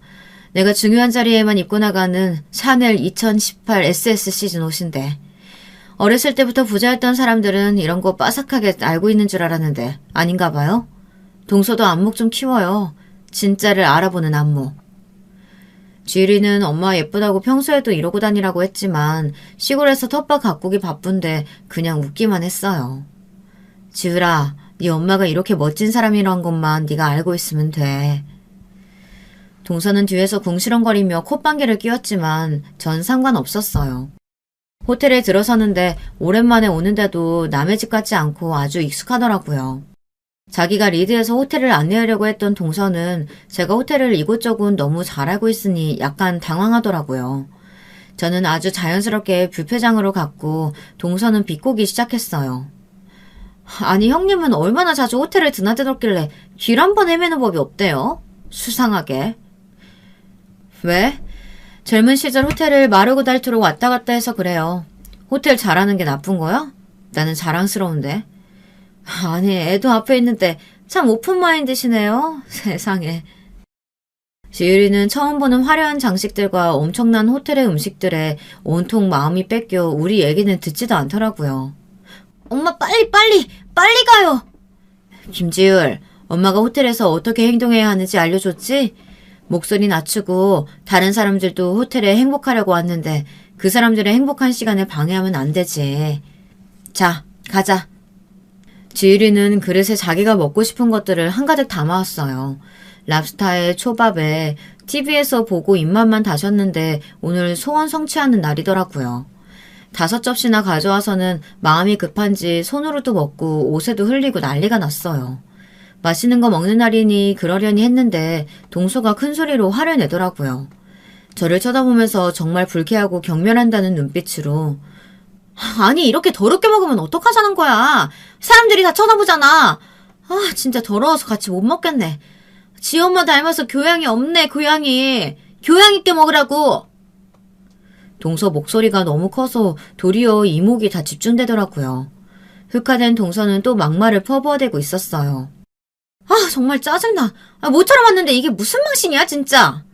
내가 중요한 자리에만 입고 나가는 샤넬 2018 SS 시즌 옷인데. 어렸을 때부터 부자였던 사람들은 이런 거 빠삭하게 알고 있는 줄 알았는데 아닌가 봐요. 동서도 안목 좀 키워요. 진짜를 알아보는 안목. 지율이는 엄마 예쁘다고 평소에도 이러고 다니라고 했지만 시골에서 텃밭 가꾸기 바쁜데 그냥 웃기만 했어요. 지율아, 네 엄마가 이렇게 멋진 사람이란 것만 네가 알고 있으면 돼. 동서는 뒤에서 궁시렁거리며 콧방귀를 뀌었지만 전 상관없었어요. 호텔에 들어서는데 오랜만에 오는데도 남의 집 같지 않고 아주 익숙하더라고요. 자기가 리드해서 호텔을 안내하려고 했던 동서는 제가 호텔을 이곳저곳 너무 잘 알고 있으니 약간 당황하더라고요. 저는 아주 자연스럽게 뷔페장으로 갔고 동서는 비꼬기 시작했어요. 아니 형님은 얼마나 자주 호텔을 드나들었길래 길 한 번 헤매는 법이 없대요? 수상하게. 왜? 젊은 시절 호텔을 마르고 닳도록 왔다 갔다 해서 그래요. 호텔 잘하는 게 나쁜 거야? 나는 자랑스러운데. 아니 애도 앞에 있는데 참 오픈마인드시네요. 세상에. 지율이는 처음 보는 화려한 장식들과 엄청난 호텔의 음식들에 온통 마음이 뺏겨 우리 얘기는 듣지도 않더라고요. 엄마 빨리 가요. 김지율, 엄마가 호텔에서 어떻게 행동해야 하는지 알려줬지? 목소리 낮추고 다른 사람들도 호텔에 행복하려고 왔는데 그 사람들의 행복한 시간을 방해하면 안 되지. 자, 가자. 지율이는 그릇에 자기가 먹고 싶은 것들을 한가득 담아왔어요. 랍스타에 초밥에 TV에서 보고 입맛만 다셨는데 오늘 소원 성취하는 날이더라고요. 5접시나 가져와서는 마음이 급한지 손으로도 먹고 옷에도 흘리고 난리가 났어요. 맛있는 거 먹는 날이니 그러려니 했는데 동서가 큰 소리로 화를 내더라고요. 저를 쳐다보면서 정말 불쾌하고 경멸한다는 눈빛으로 아니 이렇게 더럽게 먹으면 어떡하자는 거야. 사람들이 다 쳐다보잖아. 아 진짜 더러워서 같이 못 먹겠네. 지 엄마 닮아서 교양이 없네. 교양 있게 먹으라고. 동서 목소리가 너무 커서 도리어 이목이 다 집중되더라고요. 흑화된 동서는 또 막말을 퍼부어대고 있었어요. 아 정말 짜증나. 모처럼 왔는데 이게 무슨 망신이야 진짜.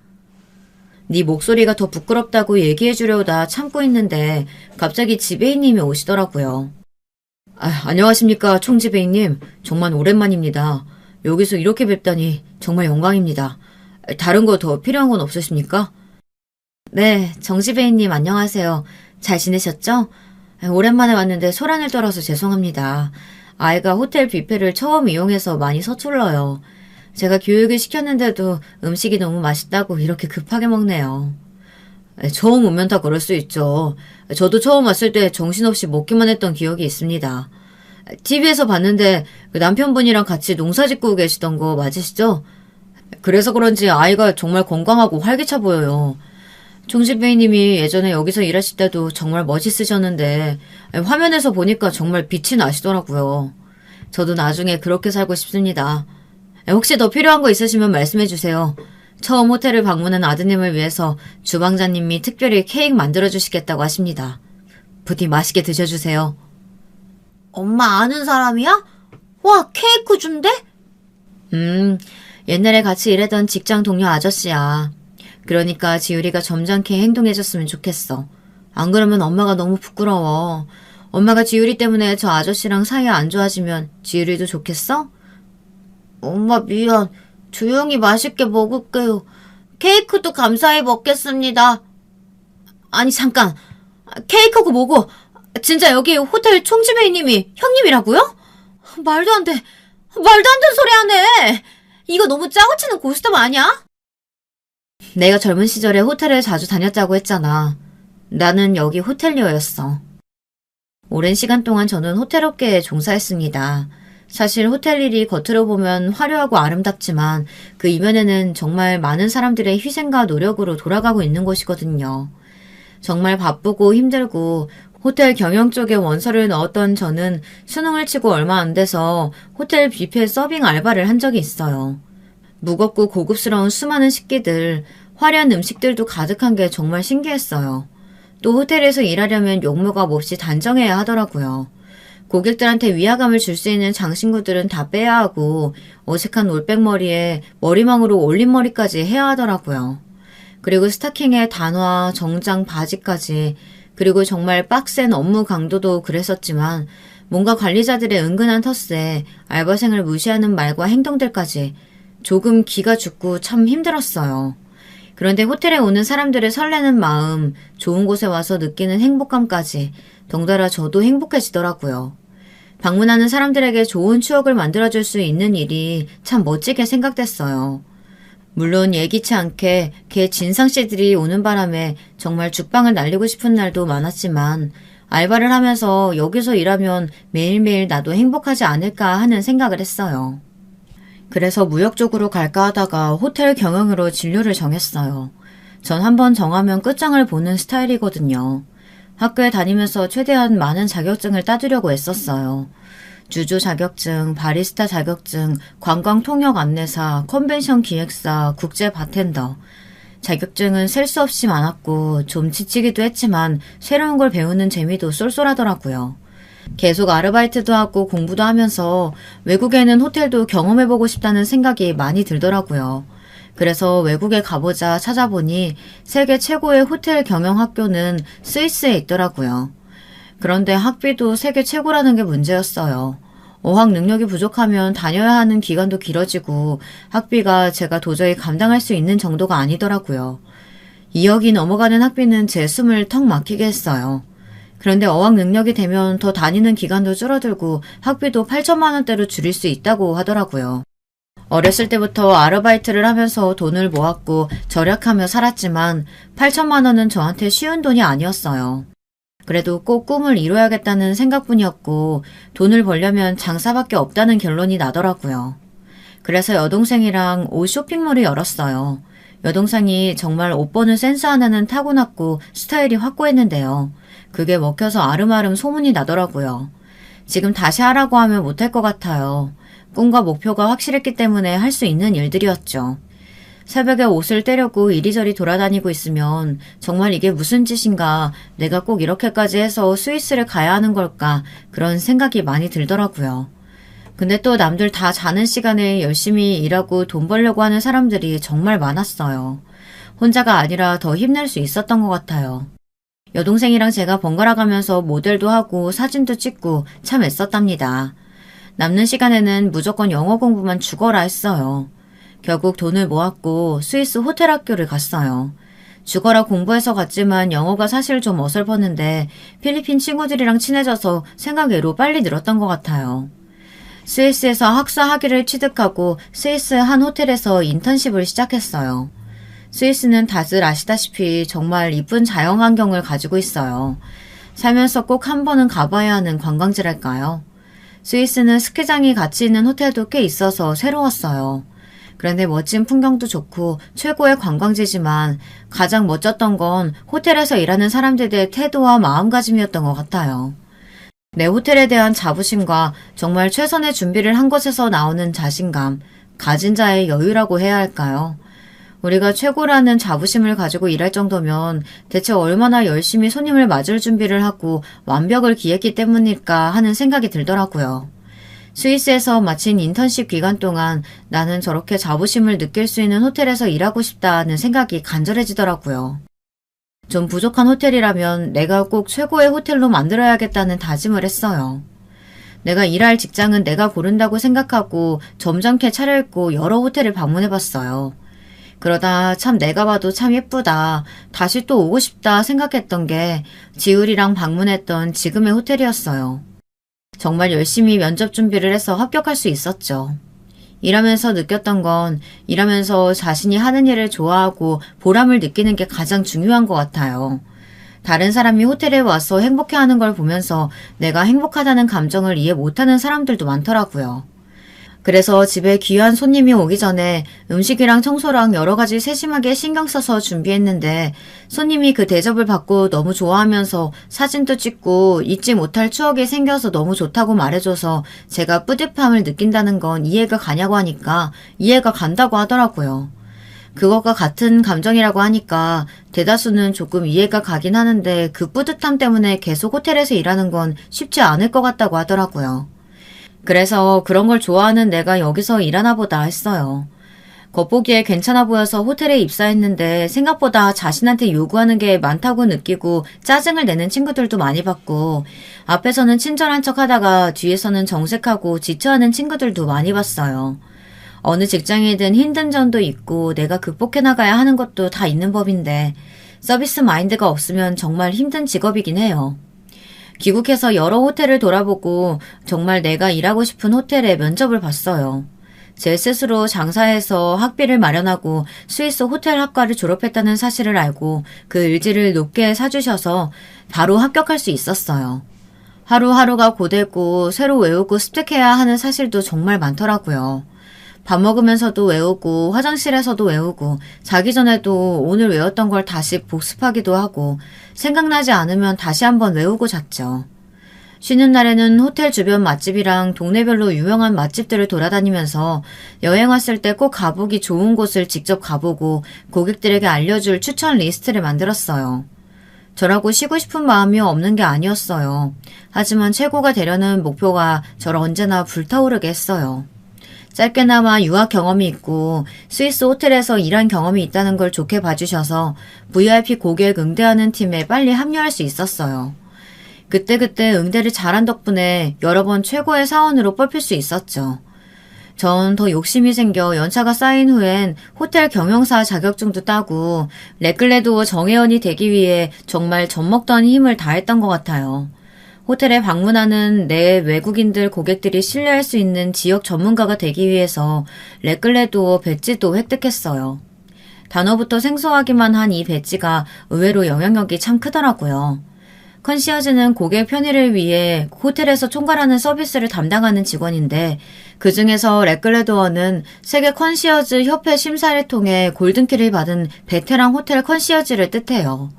네 목소리가 더 부끄럽다고 얘기해주려다 참고 있는데 갑자기 지배인님이 오시더라고요. 안녕하십니까 총지배인님. 정말 오랜만입니다. 여기서 이렇게 뵙다니 정말 영광입니다. 다른 거 더 필요한 건 없으십니까? 네, 정지배인님 안녕하세요. 잘 지내셨죠? 오랜만에 왔는데 소란을 떨어서 죄송합니다. 아이가 호텔 뷔페를 처음 이용해서 많이 서툴러요. 제가 교육을 시켰는데도 음식이 너무 맛있다고 이렇게 급하게 먹네요. 처음 오면 다 그럴 수 있죠. 저도 처음 왔을 때 정신없이 먹기만 했던 기억이 있습니다. TV에서 봤는데 남편분이랑 같이 농사 짓고 계시던 거 맞으시죠? 그래서 그런지 아이가 정말 건강하고 활기차 보여요. 종지배이님이 예전에 여기서 일하실 때도 정말 멋있으셨는데 화면에서 보니까 정말 빛이 나시더라고요. 저도 나중에 그렇게 살고 싶습니다. 혹시 더 필요한 거 있으시면 말씀해 주세요. 처음 호텔을 방문한 아드님을 위해서 주방장님이 특별히 케이크 만들어주시겠다고 하십니다. 부디 맛있게 드셔주세요. 엄마 아는 사람이야? 와, 케이크 준대? 옛날에 같이 일하던 직장 동료 아저씨야. 그러니까 지율이가 점잖게 행동해줬으면 좋겠어. 안 그러면 엄마가 너무 부끄러워. 엄마가 지율이 때문에 저 아저씨랑 사이 안 좋아지면 지율이도 좋겠어? 엄마 미안. 조용히 맛있게 먹을게요. 케이크도 감사히 먹겠습니다. 아니 잠깐. 케이크고 뭐고. 진짜 여기 호텔 총지배이님이 형님이라고요? 말도 안 돼. 말도 안 되는 소리 하네. 이거 너무 짜고 치는 고스톱 아니야? 내가 젊은 시절에 호텔을 자주 다녔다고 했잖아. 나는 여기 호텔리어였어. 오랜 시간 동안 저는 호텔업계에 종사했습니다. 사실 호텔 일이 겉으로 보면 화려하고 아름답지만 그 이면에는 정말 많은 사람들의 희생과 노력으로 돌아가고 있는 곳이거든요. 정말 바쁘고 힘들고 호텔 경영 쪽에 원서를 넣었던 저는 수능을 치고 얼마 안 돼서 호텔 뷔페 서빙 알바를 한 적이 있어요. 무겁고 고급스러운 수많은 식기들, 화려한 음식들도 가득한 게 정말 신기했어요. 또 호텔에서 일하려면 용모가 몹시 단정해야 하더라고요. 고객들한테 위화감을 줄 수 있는 장신구들은 다 빼야 하고 어색한 올백머리에 머리망으로 올림머리까지 해야 하더라고요. 그리고 스타킹에 단화, 정장, 바지까지 그리고 정말 빡센 업무 강도도 그랬었지만 뭔가 관리자들의 은근한 텃세, 알바생을 무시하는 말과 행동들까지 조금 기가 죽고 참 힘들었어요. 그런데 호텔에 오는 사람들의 설레는 마음, 좋은 곳에 와서 느끼는 행복감까지 덩달아 저도 행복해지더라고요. 방문하는 사람들에게 좋은 추억을 만들어줄 수 있는 일이 참 멋지게 생각됐어요. 물론 예기치 않게 개 진상씨들이 오는 바람에 정말 죽방을 날리고 싶은 날도 많았지만 알바를 하면서 여기서 일하면 매일매일 나도 행복하지 않을까 하는 생각을 했어요. 그래서 무역 쪽으로 갈까 하다가 호텔 경영으로 진로를 정했어요. 전 한번 정하면 끝장을 보는 스타일이거든요. 학교에 다니면서 최대한 많은 자격증을 따두려고 애썼어요. 주조 자격증, 바리스타 자격증, 관광통역 안내사, 컨벤션 기획사, 국제 바텐더. 자격증은 셀 수 없이 많았고 좀 지치기도 했지만 새로운 걸 배우는 재미도 쏠쏠하더라고요. 계속 아르바이트도 하고 공부도 하면서 외국에는 호텔도 경험해보고 싶다는 생각이 많이 들더라고요. 그래서 외국에 가보자 찾아보니 세계 최고의 호텔 경영 학교는 스위스에 있더라고요. 그런데 학비도 세계 최고라는 게 문제였어요. 어학 능력이 부족하면 다녀야 하는 기간도 길어지고 학비가 제가 도저히 감당할 수 있는 정도가 아니더라고요. 2억이 넘어가는 학비는 제 숨을 턱 막히게 했어요. 그런데 어학 능력이 되면 더 다니는 기간도 줄어들고 학비도 8천만 원대로 줄일 수 있다고 하더라고요. 어렸을 때부터 아르바이트를 하면서 돈을 모았고 절약하며 살았지만 8천만 원은 저한테 쉬운 돈이 아니었어요. 그래도 꼭 꿈을 이뤄야겠다는 생각뿐이었고 돈을 벌려면 장사밖에 없다는 결론이 나더라고요. 그래서 여동생이랑 옷 쇼핑몰을 열었어요. 여동생이 정말 옷 보는 센스 하나는 타고났고 스타일이 확고했는데요. 그게 먹혀서 아름아름 소문이 나더라고요. 지금 다시 하라고 하면 못할 것 같아요. 꿈과 목표가 확실했기 때문에 할 수 있는 일들이었죠. 새벽에 옷을 떼려고 이리저리 돌아다니고 있으면 정말 이게 무슨 짓인가, 내가 꼭 이렇게까지 해서 스위스를 가야 하는 걸까, 그런 생각이 많이 들더라고요. 근데 또 남들 다 자는 시간에 열심히 일하고 돈 벌려고 하는 사람들이 정말 많았어요. 혼자가 아니라 더 힘낼 수 있었던 것 같아요. 여동생이랑 제가 번갈아 가면서 모델도 하고 사진도 찍고 참 애썼답니다. 남는 시간에는 무조건 영어 공부만 죽어라 했어요. 결국 돈을 모았고 스위스 호텔 학교를 갔어요. 죽어라 공부해서 갔지만 영어가 사실 좀 어설펐는데 필리핀 친구들이랑 친해져서 생각외로 빨리 늘었던 것 같아요. 스위스에서 학사 학위를 취득하고 스위스 한 호텔에서 인턴십을 시작했어요. 스위스는 다들 아시다시피 정말 이쁜 자연환경을 가지고 있어요. 살면서 꼭 한 번은 가봐야 하는 관광지랄까요? 스위스는 스키장이 같이 있는 호텔도 꽤 있어서 새로웠어요. 그런데 멋진 풍경도 좋고 최고의 관광지지만 가장 멋졌던 건 호텔에서 일하는 사람들의 태도와 마음가짐이었던 것 같아요. 내 호텔에 대한 자부심과 정말 최선의 준비를 한 것에서 나오는 자신감, 가진 자의 여유라고 해야 할까요? 우리가 최고라는 자부심을 가지고 일할 정도면 대체 얼마나 열심히 손님을 맞을 준비를 하고 완벽을 기했기 때문일까 하는 생각이 들더라고요. 스위스에서 마친 인턴십 기간 동안 나는 저렇게 자부심을 느낄 수 있는 호텔에서 일하고 싶다는 생각이 간절해지더라고요. 좀 부족한 호텔이라면 내가 꼭 최고의 호텔로 만들어야겠다는 다짐을 했어요. 내가 일할 직장은 내가 고른다고 생각하고 점잖게 차려입고 여러 호텔을 방문해봤어요. 그러다 참 내가 봐도 참 예쁘다, 다시 또 오고 싶다 생각했던 게 지율이랑 방문했던 지금의 호텔이었어요. 정말 열심히 면접 준비를 해서 합격할 수 있었죠. 일하면서 느꼈던 건 일하면서 자신이 하는 일을 좋아하고 보람을 느끼는 게 가장 중요한 것 같아요. 다른 사람이 호텔에 와서 행복해하는 걸 보면서 내가 행복하다는 감정을 이해 못하는 사람들도 많더라고요. 그래서 집에 귀한 손님이 오기 전에 음식이랑 청소랑 여러 가지 세심하게 신경 써서 준비했는데 손님이 그 대접을 받고 너무 좋아하면서 사진도 찍고 잊지 못할 추억이 생겨서 너무 좋다고 말해줘서 제가 뿌듯함을 느낀다는 건 이해가 가냐고 하니까 이해가 간다고 하더라고요. 그것과 같은 감정이라고 하니까 대다수는 조금 이해가 가긴 하는데 그 뿌듯함 때문에 계속 호텔에서 일하는 건 쉽지 않을 것 같다고 하더라고요. 그래서 그런 걸 좋아하는 내가 여기서 일하나 보다 했어요. 겉보기에 괜찮아 보여서 호텔에 입사했는데 생각보다 자신한테 요구하는 게 많다고 느끼고 짜증을 내는 친구들도 많이 봤고 앞에서는 친절한 척 하다가 뒤에서는 정색하고 지쳐하는 친구들도 많이 봤어요. 어느 직장이든 힘든 점도 있고 내가 극복해 나가야 하는 것도 다 있는 법인데 서비스 마인드가 없으면 정말 힘든 직업이긴 해요. 귀국해서 여러 호텔을 돌아보고 정말 내가 일하고 싶은 호텔에 면접을 봤어요. 제 스스로 장사해서 학비를 마련하고 스위스 호텔 학과를 졸업했다는 사실을 알고 그 의지를 높게 사주셔서 바로 합격할 수 있었어요. 하루하루가 고되고 새로 외우고 습득해야 하는 사실도 정말 많더라고요. 밥 먹으면서도 외우고 화장실에서도 외우고 자기 전에도 오늘 외웠던 걸 다시 복습하기도 하고 생각나지 않으면 다시 한번 외우고 잤죠. 쉬는 날에는 호텔 주변 맛집이랑 동네별로 유명한 맛집들을 돌아다니면서 여행 왔을 때 꼭 가보기 좋은 곳을 직접 가보고 고객들에게 알려줄 추천 리스트를 만들었어요. 저라고 쉬고 싶은 마음이 없는 게 아니었어요. 하지만 최고가 되려는 목표가 저를 언제나 불타오르게 했어요. 짧게나마 유학 경험이 있고 스위스 호텔에서 일한 경험이 있다는 걸 좋게 봐주셔서 VIP 고객 응대하는 팀에 빨리 합류할 수 있었어요. 그때그때 응대를 잘한 덕분에 여러 번 최고의 사원으로 뽑힐 수 있었죠. 전 더 욕심이 생겨 연차가 쌓인 후엔 호텔 경영사 자격증도 따고 레클레도어 정회원이 되기 위해 정말 젖먹던 힘을 다했던 것 같아요. 호텔에 방문하는 내 외국인들 고객들이 신뢰할 수 있는 지역 전문가가 되기 위해서 레클레도어 배지도 획득했어요. 단어부터 생소하기만 한 이 배지가 의외로 영향력이 참 크더라고요. 컨시어즈는 고객 편의를 위해 호텔에서 총괄하는 서비스를 담당하는 직원인데 그 중에서 레클레도어는 세계 컨시어즈 협회 심사를 통해 골든키를 받은 베테랑 호텔 컨시어즈를 뜻해요.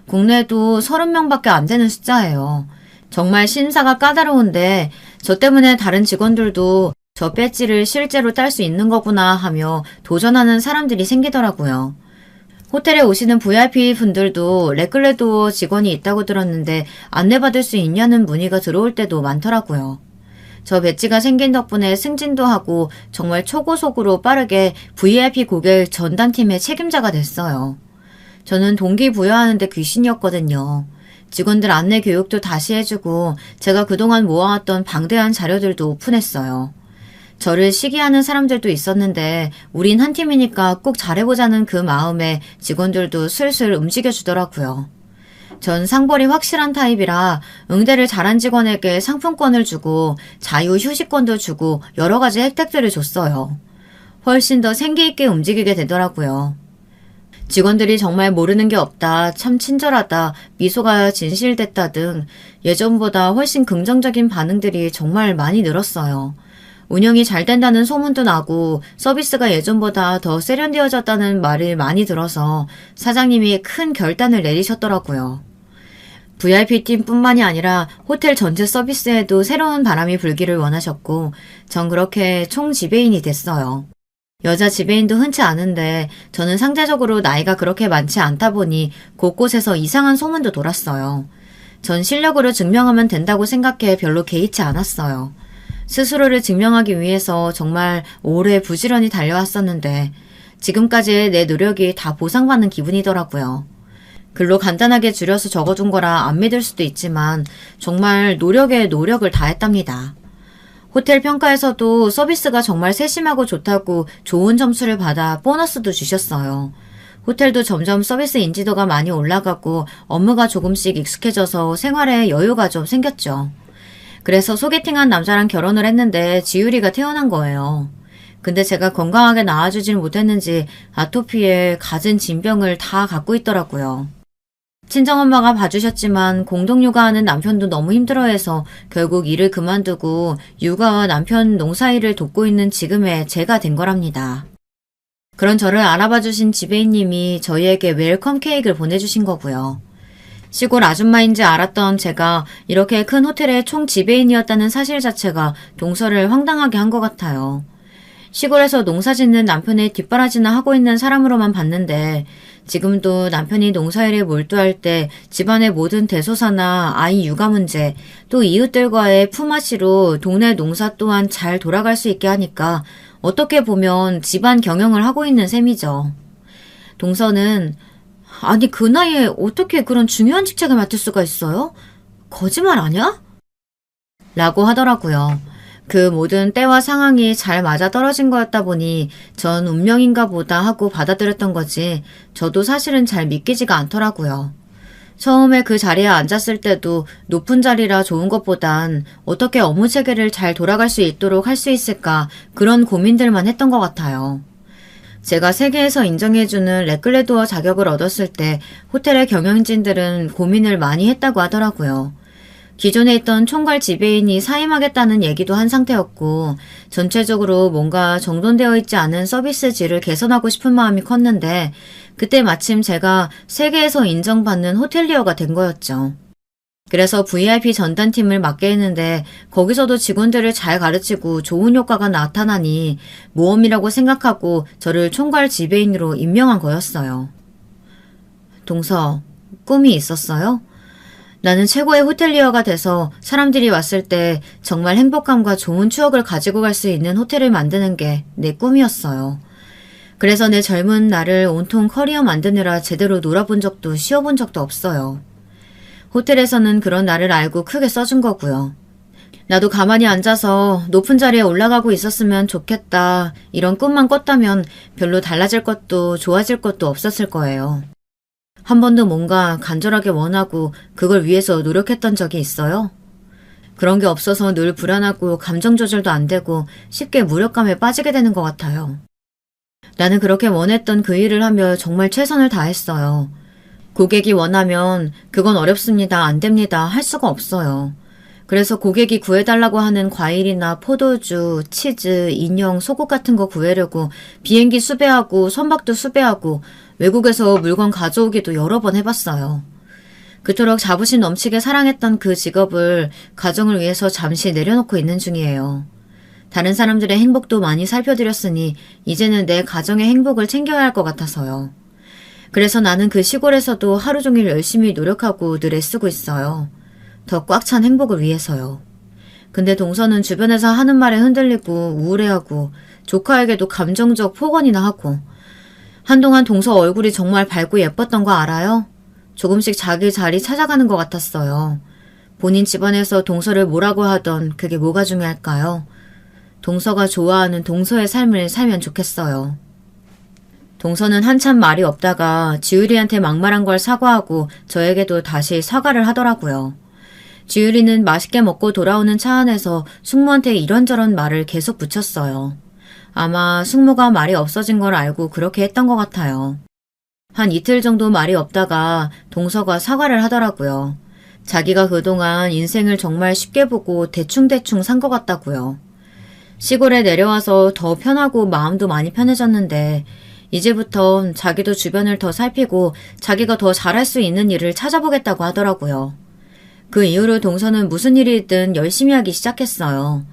국내에도 30명밖에 안 되는 숫자예요. 정말 심사가 까다로운데 저 때문에 다른 직원들도 저 배지를 실제로 딸 수 있는 거구나 하며 도전하는 사람들이 생기더라고요. 호텔에 오시는 VIP 분들도 레클레도어 직원이 있다고 들었는데 안내받을 수 있냐는 문의가 들어올 때도 많더라고요. 저 배지가 생긴 덕분에 승진도 하고 정말 초고속으로 빠르게 VIP 고객 전담팀의 책임자가 됐어요. 저는 동기부여하는데 귀신이었거든요. 직원들 안내 교육도 다시 해주고 제가 그동안 모아왔던 방대한 자료들도 오픈했어요. 저를 시기하는 사람들도 있었는데 우린 한 팀이니까 꼭 잘해보자는 그 마음에 직원들도 슬슬 움직여주더라고요. 전 상벌이 확실한 타입이라 응대를 잘한 직원에게 상품권을 주고 자유휴식권도 주고 여러 가지 혜택들을 줬어요. 훨씬 더 생기있게 움직이게 되더라고요. 직원들이 정말 모르는 게 없다, 참 친절하다, 미소가 진실됐다 등 예전보다 훨씬 긍정적인 반응들이 정말 많이 늘었어요. 운영이 잘 된다는 소문도 나고 서비스가 예전보다 더 세련되어졌다는 말을 많이 들어서 사장님이 큰 결단을 내리셨더라고요. VIP팀뿐만이 아니라 호텔 전체 서비스에도 새로운 바람이 불기를 원하셨고 전 그렇게 총지배인이 됐어요. 여자 지배인도 흔치 않은데 저는 상대적으로 나이가 그렇게 많지 않다 보니 곳곳에서 이상한 소문도 돌았어요. 전 실력으로 증명하면 된다고 생각해 별로 개의치 않았어요. 스스로를 증명하기 위해서 정말 오래 부지런히 달려왔었는데 지금까지의 내 노력이 다 보상받는 기분이더라고요. 글로 간단하게 줄여서 적어둔 거라 안 믿을 수도 있지만 정말 노력에 노력을 다했답니다. 호텔 평가에서도 서비스가 정말 세심하고 좋다고 좋은 점수를 받아 보너스도 주셨어요. 호텔도 점점 서비스 인지도가 많이 올라가고 업무가 조금씩 익숙해져서 생활에 여유가 좀 생겼죠. 그래서 소개팅한 남자랑 결혼을 했는데 지유리가 태어난 거예요. 근데 제가 건강하게 낳아주질 못했는지 아토피에 갖은 진병을 다 갖고 있더라고요. 친정엄마가 봐주셨지만 공동육아하는 남편도 너무 힘들어해서 결국 일을 그만두고 육아와 남편 농사일을 돕고 있는 지금의 제가 된 거랍니다. 그런 저를 알아봐주신 지배인님이 저희에게 웰컴 케이크를 보내주신 거고요. 시골 아줌마인지 알았던 제가 이렇게 큰 호텔의 총 지배인이었다는 사실 자체가 동서를 황당하게 한 것 같아요. 시골에서 농사 짓는 남편의 뒷바라지나 하고 있는 사람으로만 봤는데 지금도 남편이 농사일에 몰두할 때 집안의 모든 대소사나 아이 육아 문제 또 이웃들과의 품앗이로 동네 농사 또한 잘 돌아갈 수 있게 하니까 어떻게 보면 집안 경영을 하고 있는 셈이죠. 동서는 아니 그 나이에 어떻게 그런 중요한 직책을 맡을 수가 있어요? 거짓말 아니야? 라고 하더라고요. 그 모든 때와 상황이 잘 맞아떨어진 거였다 보니 전 운명인가 보다 하고 받아들였던 거지 저도 사실은 잘 믿기지가 않더라고요. 처음에 그 자리에 앉았을 때도 높은 자리라 좋은 것보단 어떻게 업무 체계를 잘 돌아갈 수 있도록 할 수 있을까 그런 고민들만 했던 것 같아요. 제가 세계에서 인정해주는 레클레도어 자격을 얻었을 때 호텔의 경영진들은 고민을 많이 했다고 하더라고요. 기존에 있던 총괄 지배인이 사임하겠다는 얘기도 한 상태였고 전체적으로 뭔가 정돈되어 있지 않은 서비스 질을 개선하고 싶은 마음이 컸는데 그때 마침 제가 세계에서 인정받는 호텔리어가 된 거였죠. 그래서 VIP 전담팀을 맡게 했는데 거기서도 직원들을 잘 가르치고 좋은 효과가 나타나니 모험이라고 생각하고 저를 총괄 지배인으로 임명한 거였어요. 동서, 꿈이 있었어요? 나는 최고의 호텔리어가 돼서 사람들이 왔을 때 정말 행복감과 좋은 추억을 가지고 갈 수 있는 호텔을 만드는 게 내 꿈이었어요. 그래서 내 젊은 나를 온통 커리어 만드느라 제대로 놀아본 적도 쉬어본 적도 없어요. 호텔에서는 그런 나를 알고 크게 써준 거고요. 나도 가만히 앉아서 높은 자리에 올라가고 있었으면 좋겠다. 이런 꿈만 꿨다면 별로 달라질 것도 좋아질 것도 없었을 거예요. 한 번도 뭔가 간절하게 원하고 그걸 위해서 노력했던 적이 있어요? 그런 게 없어서 늘 불안하고 감정 조절도 안 되고 쉽게 무력감에 빠지게 되는 것 같아요. 나는 그렇게 원했던 그 일을 하며 정말 최선을 다했어요. 고객이 원하면 그건 어렵습니다. 안 됩니다. 할 수가 없어요. 그래서 고객이 구해달라고 하는 과일이나 포도주, 치즈, 인형, 속옷 같은 거 구해려고 비행기 수배하고 선박도 수배하고 외국에서 물건 가져오기도 여러 번 해봤어요. 그토록 자부심 넘치게 사랑했던 그 직업을 가정을 위해서 잠시 내려놓고 있는 중이에요. 다른 사람들의 행복도 많이 살펴드렸으니 이제는 내 가정의 행복을 챙겨야 할 것 같아서요. 그래서 나는 그 시골에서도 하루 종일 열심히 노력하고 늘 애쓰고 있어요. 더 꽉 찬 행복을 위해서요. 근데 동서는 주변에서 하는 말에 흔들리고 우울해하고 조카에게도 감정적 폭언이나 하고 한동안 동서 얼굴이 정말 밝고 예뻤던 거 알아요? 조금씩 자기 자리 찾아가는 것 같았어요. 본인 집안에서 동서를 뭐라고 하던 그게 뭐가 중요할까요? 동서가 좋아하는 동서의 삶을 살면 좋겠어요. 동서는 한참 말이 없다가 지율이한테 막말한 걸 사과하고 저에게도 다시 사과를 하더라고요. 지율이는 맛있게 먹고 돌아오는 차 안에서 숙모한테 이런저런 말을 계속 붙였어요. 아마 숙모가 말이 없어진 걸 알고 그렇게 했던 것 같아요. 한 이틀 정도 말이 없다가 동서가 사과를 하더라고요. 자기가 그동안 인생을 정말 쉽게 보고 대충대충 산 것 같다고요. 시골에 내려와서 더 편하고 마음도 많이 편해졌는데 이제부터 자기도 주변을 더 살피고 자기가 더 잘할 수 있는 일을 찾아보겠다고 하더라고요. 그 이후로 동서는 무슨 일이 있든 열심히 하기 시작했어요.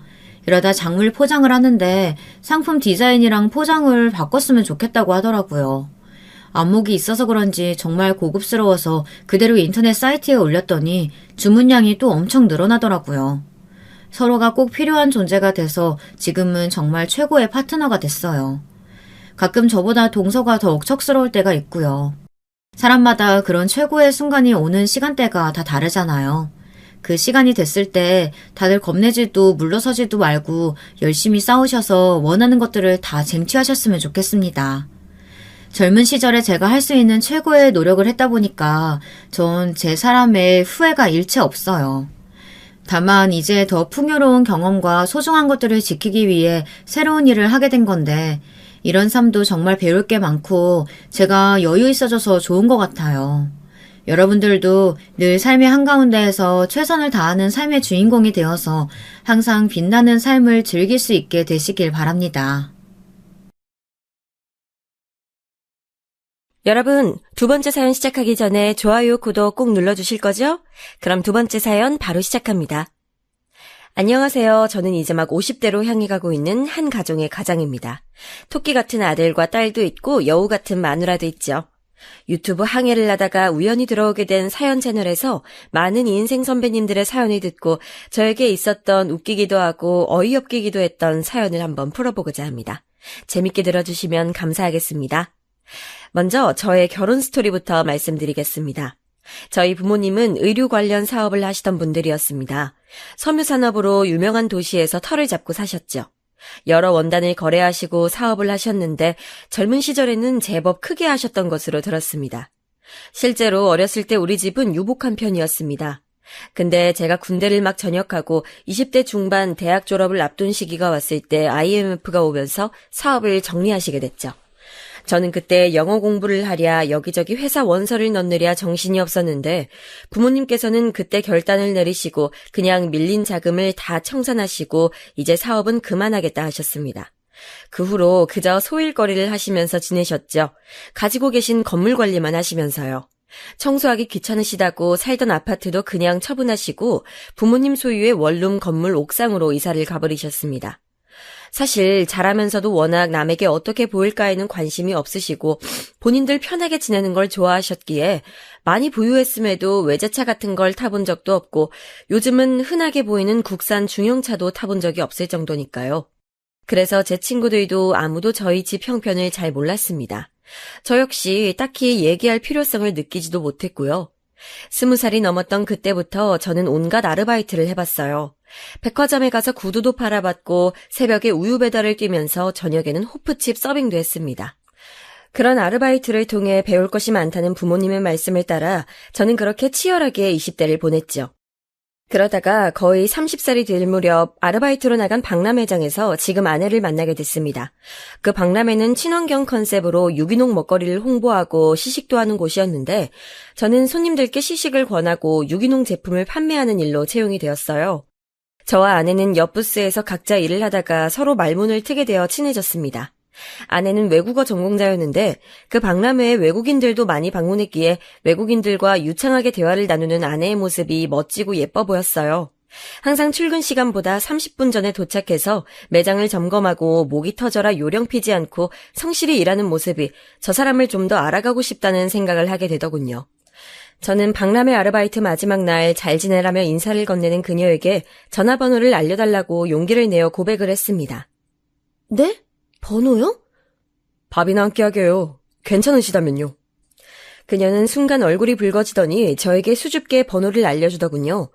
이러다 작물 포장을 하는데 상품 디자인이랑 포장을 바꿨으면 좋겠다고 하더라고요. 안목이 있어서 그런지 정말 고급스러워서 그대로 인터넷 사이트에 올렸더니 주문량이 또 엄청 늘어나더라고요. 서로가 꼭 필요한 존재가 돼서 지금은 정말 최고의 파트너가 됐어요. 가끔 저보다 동서가 더 억척스러울 때가 있고요. 사람마다 그런 최고의 순간이 오는 시간대가 다 다르잖아요. 그 시간이 됐을 때 다들 겁내지도 물러서지도 말고 열심히 싸우셔서 원하는 것들을 다 쟁취하셨으면 좋겠습니다. 젊은 시절에 제가 할 수 있는 최고의 노력을 했다 보니까 전 제 사람의 후회가 일체 없어요. 다만 이제 더 풍요로운 경험과 소중한 것들을 지키기 위해 새로운 일을 하게 된 건데 이런 삶도 정말 배울 게 많고 제가 여유 있어져서 좋은 것 같아요. 여러분들도 늘 삶의 한가운데에서 최선을 다하는 삶의 주인공이 되어서 항상 빛나는 삶을 즐길 수 있게 되시길 바랍니다. 여러분, 두 번째 사연 시작하기 전에 좋아요, 구독 꼭 눌러주실 거죠? 그럼 두 번째 사연 바로 시작합니다. 안녕하세요. 저는 이제 막 50대로 향해 가고 있는 한 가정의 가장입니다. 토끼 같은 아들과 딸도 있고 여우 같은 마누라도 있죠. 유튜브 항해를 하다가 우연히 들어오게 된 사연 채널에서 많은 인생 선배님들의 사연을 듣고 저에게 있었던 웃기기도 하고 어이없기도 했던 사연을 한번 풀어보고자 합니다. 재밌게 들어주시면 감사하겠습니다. 먼저 저의 결혼 스토리부터 말씀드리겠습니다. 저희 부모님은 의류 관련 사업을 하시던 분들이었습니다. 섬유산업으로 유명한 도시에서 터를 잡고 사셨죠. 여러 원단을 거래하시고 사업을 하셨는데 젊은 시절에는 제법 크게 하셨던 것으로 들었습니다. 실제로 어렸을 때 우리 집은 유복한 편이었습니다. 근데 제가 군대를 막 전역하고 20대 중반 대학 졸업을 앞둔 시기가 왔을 때 IMF가 오면서 사업을 정리하시게 됐죠. 저는 그때 영어 공부를 하랴 여기저기 회사 원서를 넣느랴 정신이 없었는데 부모님께서는 그때 결단을 내리시고 그냥 밀린 자금을 다 청산하시고 이제 사업은 그만하겠다 하셨습니다. 그 후로 그저 소일거리를 하시면서 지내셨죠. 가지고 계신 건물 관리만 하시면서요. 청소하기 귀찮으시다고 살던 아파트도 그냥 처분하시고 부모님 소유의 원룸 건물 옥상으로 이사를 가버리셨습니다. 사실 잘하면서도 워낙 남에게 어떻게 보일까에는 관심이 없으시고 본인들 편하게 지내는 걸 좋아하셨기에 많이 부유했음에도 외제차 같은 걸 타본 적도 없고 요즘은 흔하게 보이는 국산 중형차도 타본 적이 없을 정도니까요. 그래서 제 친구들도 아무도 저희 집 형편을 잘 몰랐습니다. 저 역시 딱히 얘기할 필요성을 느끼지도 못했고요. 20살이 넘었던 그때부터 저는 온갖 아르바이트를 해봤어요. 백화점에 가서 구두도 팔아봤고 새벽에 우유 배달을 뛰면서 저녁에는 호프칩 서빙도 했습니다. 그런 아르바이트를 통해 배울 것이 많다는 부모님의 말씀을 따라 저는 그렇게 치열하게 20대를 보냈죠. 그러다가 거의 30살이 될 무렵 아르바이트로 나간 박람회장에서 지금 아내를 만나게 됐습니다. 그 박람회는 친환경 컨셉으로 유기농 먹거리를 홍보하고 시식도 하는 곳이었는데 저는 손님들께 시식을 권하고 유기농 제품을 판매하는 일로 채용이 되었어요. 저와 아내는 옆 부스에서 각자 일을 하다가 서로 말문을 트게 되어 친해졌습니다. 아내는 외국어 전공자였는데 그 박람회에 외국인들도 많이 방문했기에 외국인들과 유창하게 대화를 나누는 아내의 모습이 멋지고 예뻐 보였어요. 항상 출근 시간보다 30분 전에 도착해서 매장을 점검하고 목이 터져라 요령 피지 않고 성실히 일하는 모습이 저 사람을 좀 더 알아가고 싶다는 생각을 하게 되더군요. 저는 박람회 아르바이트 마지막 날 잘 지내라며 인사를 건네는 그녀에게 전화번호를 알려달라고 용기를 내어 고백을 했습니다. 네? 번호요? 밥이나 함께 하게요. 괜찮으시다면요. 그녀는 순간 얼굴이 붉어지더니 저에게 수줍게 번호를 알려주더군요.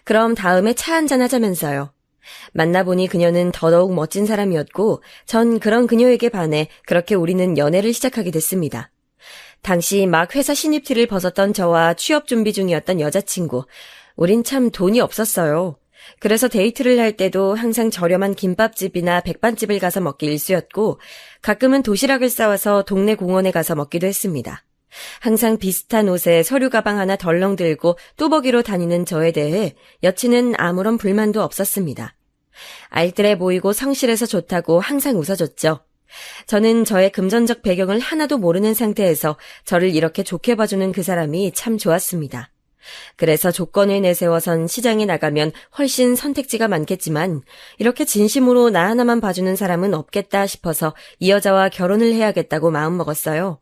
그럼 다음에 차 한잔 하자면서요. 만나보니 그녀는 더더욱 멋진 사람이었고 전 그런 그녀에게 반해 그렇게 우리는 연애를 시작하게 됐습니다. 당시 막 회사 신입티를 벗었던 저와 취업 준비 중이었던 여자친구. 우린 참 돈이 없었어요. 그래서 데이트를 할 때도 항상 저렴한 김밥집이나 백반집을 가서 먹기 일쑤였고 가끔은 도시락을 싸와서 동네 공원에 가서 먹기도 했습니다. 항상 비슷한 옷에 서류 가방 하나 덜렁 들고 뚜벅이로 다니는 저에 대해 여친은 아무런 불만도 없었습니다. 알뜰해 보이고 성실해서 좋다고 항상 웃어줬죠. 저는 저의 금전적 배경을 하나도 모르는 상태에서 저를 이렇게 좋게 봐주는 그 사람이 참 좋았습니다. 그래서 조건을 내세워선 시장에 나가면 훨씬 선택지가 많겠지만 이렇게 진심으로 나 하나만 봐주는 사람은 없겠다 싶어서 이 여자와 결혼을 해야겠다고 마음먹었어요.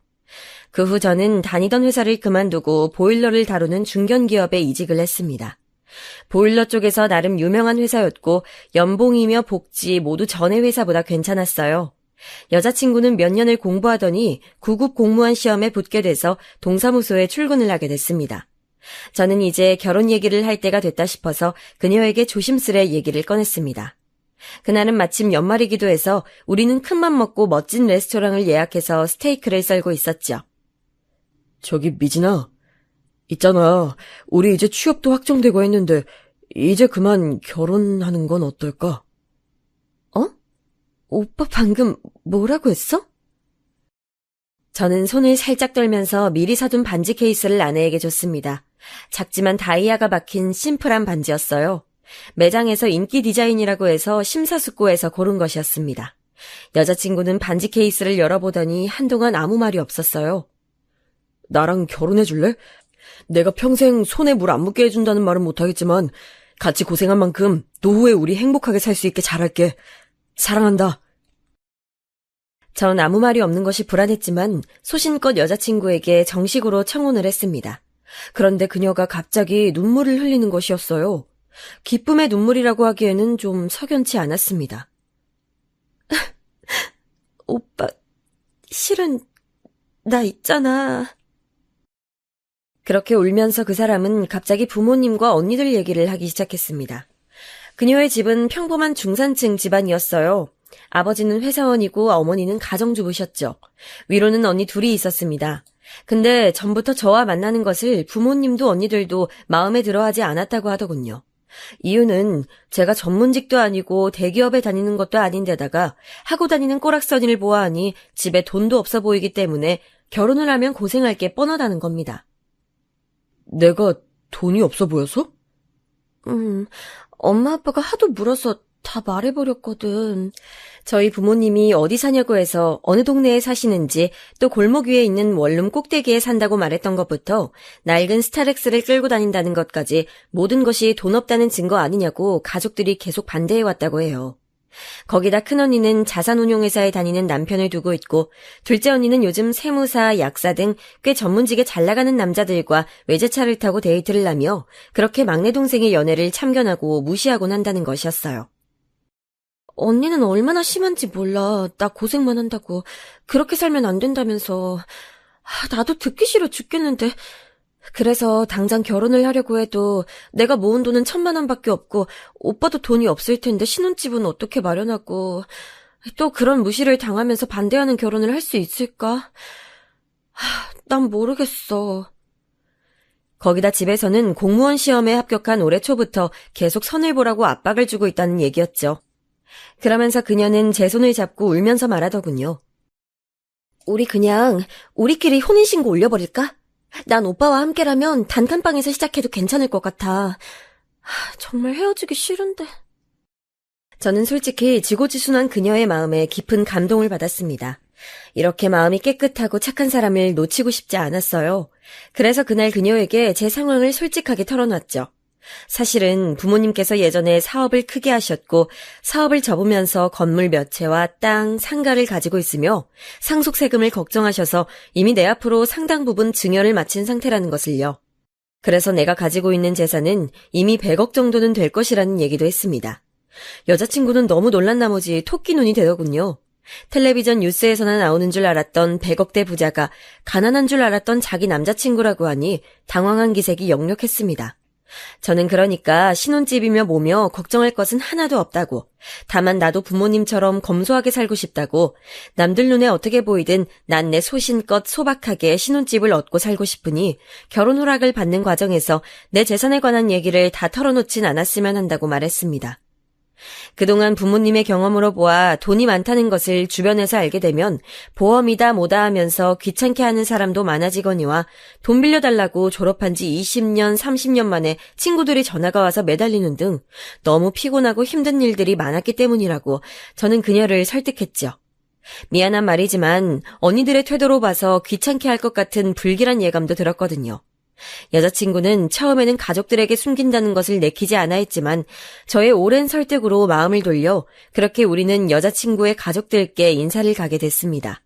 그 후 저는 다니던 회사를 그만두고 보일러를 다루는 중견기업에 이직을 했습니다. 보일러 쪽에서 나름 유명한 회사였고 연봉이며 복지 모두 전에 회사보다 괜찮았어요. 여자친구는 몇 년을 공부하더니 구급 공무원 시험에 붙게 돼서 동사무소에 출근을 하게 됐습니다. 저는 이제 결혼 얘기를 할 때가 됐다 싶어서 그녀에게 조심스레 얘기를 꺼냈습니다. 그날은 마침 연말이기도 해서 우리는 큰맘 먹고 멋진 레스토랑을 예약해서 스테이크를 썰고 있었죠. 저기 미진아, 있잖아. 우리 이제 취업도 확정되고 했는데 이제 그만 결혼하는 건 어떨까? 어? 오빠 방금 뭐라고 했어? 저는 손을 살짝 떨면서 미리 사둔 반지 케이스를 아내에게 줬습니다. 작지만 다이아가 박힌 심플한 반지였어요. 매장에서 인기 디자인이라고 해서 심사숙고해서 고른 것이었습니다. 여자친구는 반지 케이스를 열어보더니 한동안 아무 말이 없었어요. 나랑 결혼해줄래? 내가 평생 손에 물 안 묻게 해준다는 말은 못하겠지만 같이 고생한 만큼 노후에 우리 행복하게 살 수 있게 잘할게. 사랑한다. 전 아무 말이 없는 것이 불안했지만 소신껏 여자친구에게 정식으로 청혼을 했습니다. 그런데 그녀가 갑자기 눈물을 흘리는 것이었어요. 기쁨의 눈물이라고 하기에는 좀 석연치 않았습니다. 오빠, 실은 나 있잖아. 그렇게 울면서 그 사람은 갑자기 부모님과 언니들 얘기를 하기 시작했습니다. 그녀의 집은 평범한 중산층 집안이었어요. 아버지는 회사원이고 어머니는 가정주부셨죠. 위로는 언니 둘이 있었습니다. 근데 전부터 저와 만나는 것을 부모님도 언니들도 마음에 들어하지 않았다고 하더군요. 이유는 제가 전문직도 아니고 대기업에 다니는 것도 아닌데다가 하고 다니는 꼬락서니를 보아하니 집에 돈도 없어 보이기 때문에 결혼을 하면 고생할 게 뻔하다는 겁니다. 내가 돈이 없어 보여서? 엄마 아빠가 하도 물어서 다 말해버렸거든. 저희 부모님이 어디 사냐고 해서 어느 동네에 사시는지 또 골목 위에 있는 원룸 꼭대기에 산다고 말했던 것부터 낡은 스타렉스를 끌고 다닌다는 것까지 모든 것이 돈 없다는 증거 아니냐고 가족들이 계속 반대해왔다고 해요. 거기다 큰언니는 자산운용회사에 다니는 남편을 두고 있고 둘째 언니는 요즘 세무사, 약사 등 꽤 전문직에 잘나가는 남자들과 외제차를 타고 데이트를 하며 그렇게 막내 동생의 연애를 참견하고 무시하곤 한다는 것이었어요. 언니는 얼마나 심한지 몰라. 나 고생만 한다고. 그렇게 살면 안 된다면서. 나도 듣기 싫어 죽겠는데. 그래서 당장 결혼을 하려고 해도 내가 모은 돈은 1,000만 원밖에 없고 오빠도 돈이 없을 텐데 신혼집은 어떻게 마련하고 또 그런 무시를 당하면서 반대하는 결혼을 할 수 있을까? 난 모르겠어. 거기다 집에서는 공무원 시험에 합격한 올해 초부터 계속 선을 보라고 압박을 주고 있다는 얘기였죠. 그러면서 그녀는 제 손을 잡고 울면서 말하더군요. 우리 그냥 우리끼리 혼인신고 올려버릴까? 난 오빠와 함께라면 단칸방에서 시작해도 괜찮을 것 같아. 정말 헤어지기 싫은데. 저는 솔직히 지고지순한 그녀의 마음에 깊은 감동을 받았습니다. 이렇게 마음이 깨끗하고 착한 사람을 놓치고 싶지 않았어요. 그래서 그날 그녀에게 제 상황을 솔직하게 털어놨죠. 사실은 부모님께서 예전에 사업을 크게 하셨고 사업을 접으면서 건물 몇 채와 땅, 상가를 가지고 있으며 상속세금을 걱정하셔서 이미 내 앞으로 상당 부분 증여를 마친 상태라는 것을요. 그래서 내가 가지고 있는 재산은 이미 100억 정도는 될 것이라는 얘기도 했습니다. 여자친구는 너무 놀란 나머지 토끼 눈이 되더군요. 텔레비전 뉴스에서나 나오는 줄 알았던 100억대 부자가 가난한 줄 알았던 자기 남자친구라고 하니 당황한 기색이 역력했습니다. 저는 그러니까 신혼집이며 뭐며 걱정할 것은 하나도 없다고, 다만 나도 부모님처럼 검소하게 살고 싶다고, 남들 눈에 어떻게 보이든 난 내 소신껏 소박하게 신혼집을 얻고 살고 싶으니 결혼 허락을 받는 과정에서 내 재산에 관한 얘기를 다 털어놓진 않았으면 한다고 말했습니다. 그동안 부모님의 경험으로 보아 돈이 많다는 것을 주변에서 알게 되면 보험이다 뭐다 하면서 귀찮게 하는 사람도 많아지거니와 돈 빌려달라고 졸업한 지 20년, 30년 만에 친구들이 전화가 와서 매달리는 등 너무 피곤하고 힘든 일들이 많았기 때문이라고 저는 그녀를 설득했죠. 미안한 말이지만 언니들의 태도로 봐서 귀찮게 할 것 같은 불길한 예감도 들었거든요. 여자친구는 처음에는 가족들에게 숨긴다는 것을 내키지 않아 했지만 저의 오랜 설득으로 마음을 돌려 그렇게 우리는 여자친구의 가족들께 인사를 가게 됐습니다.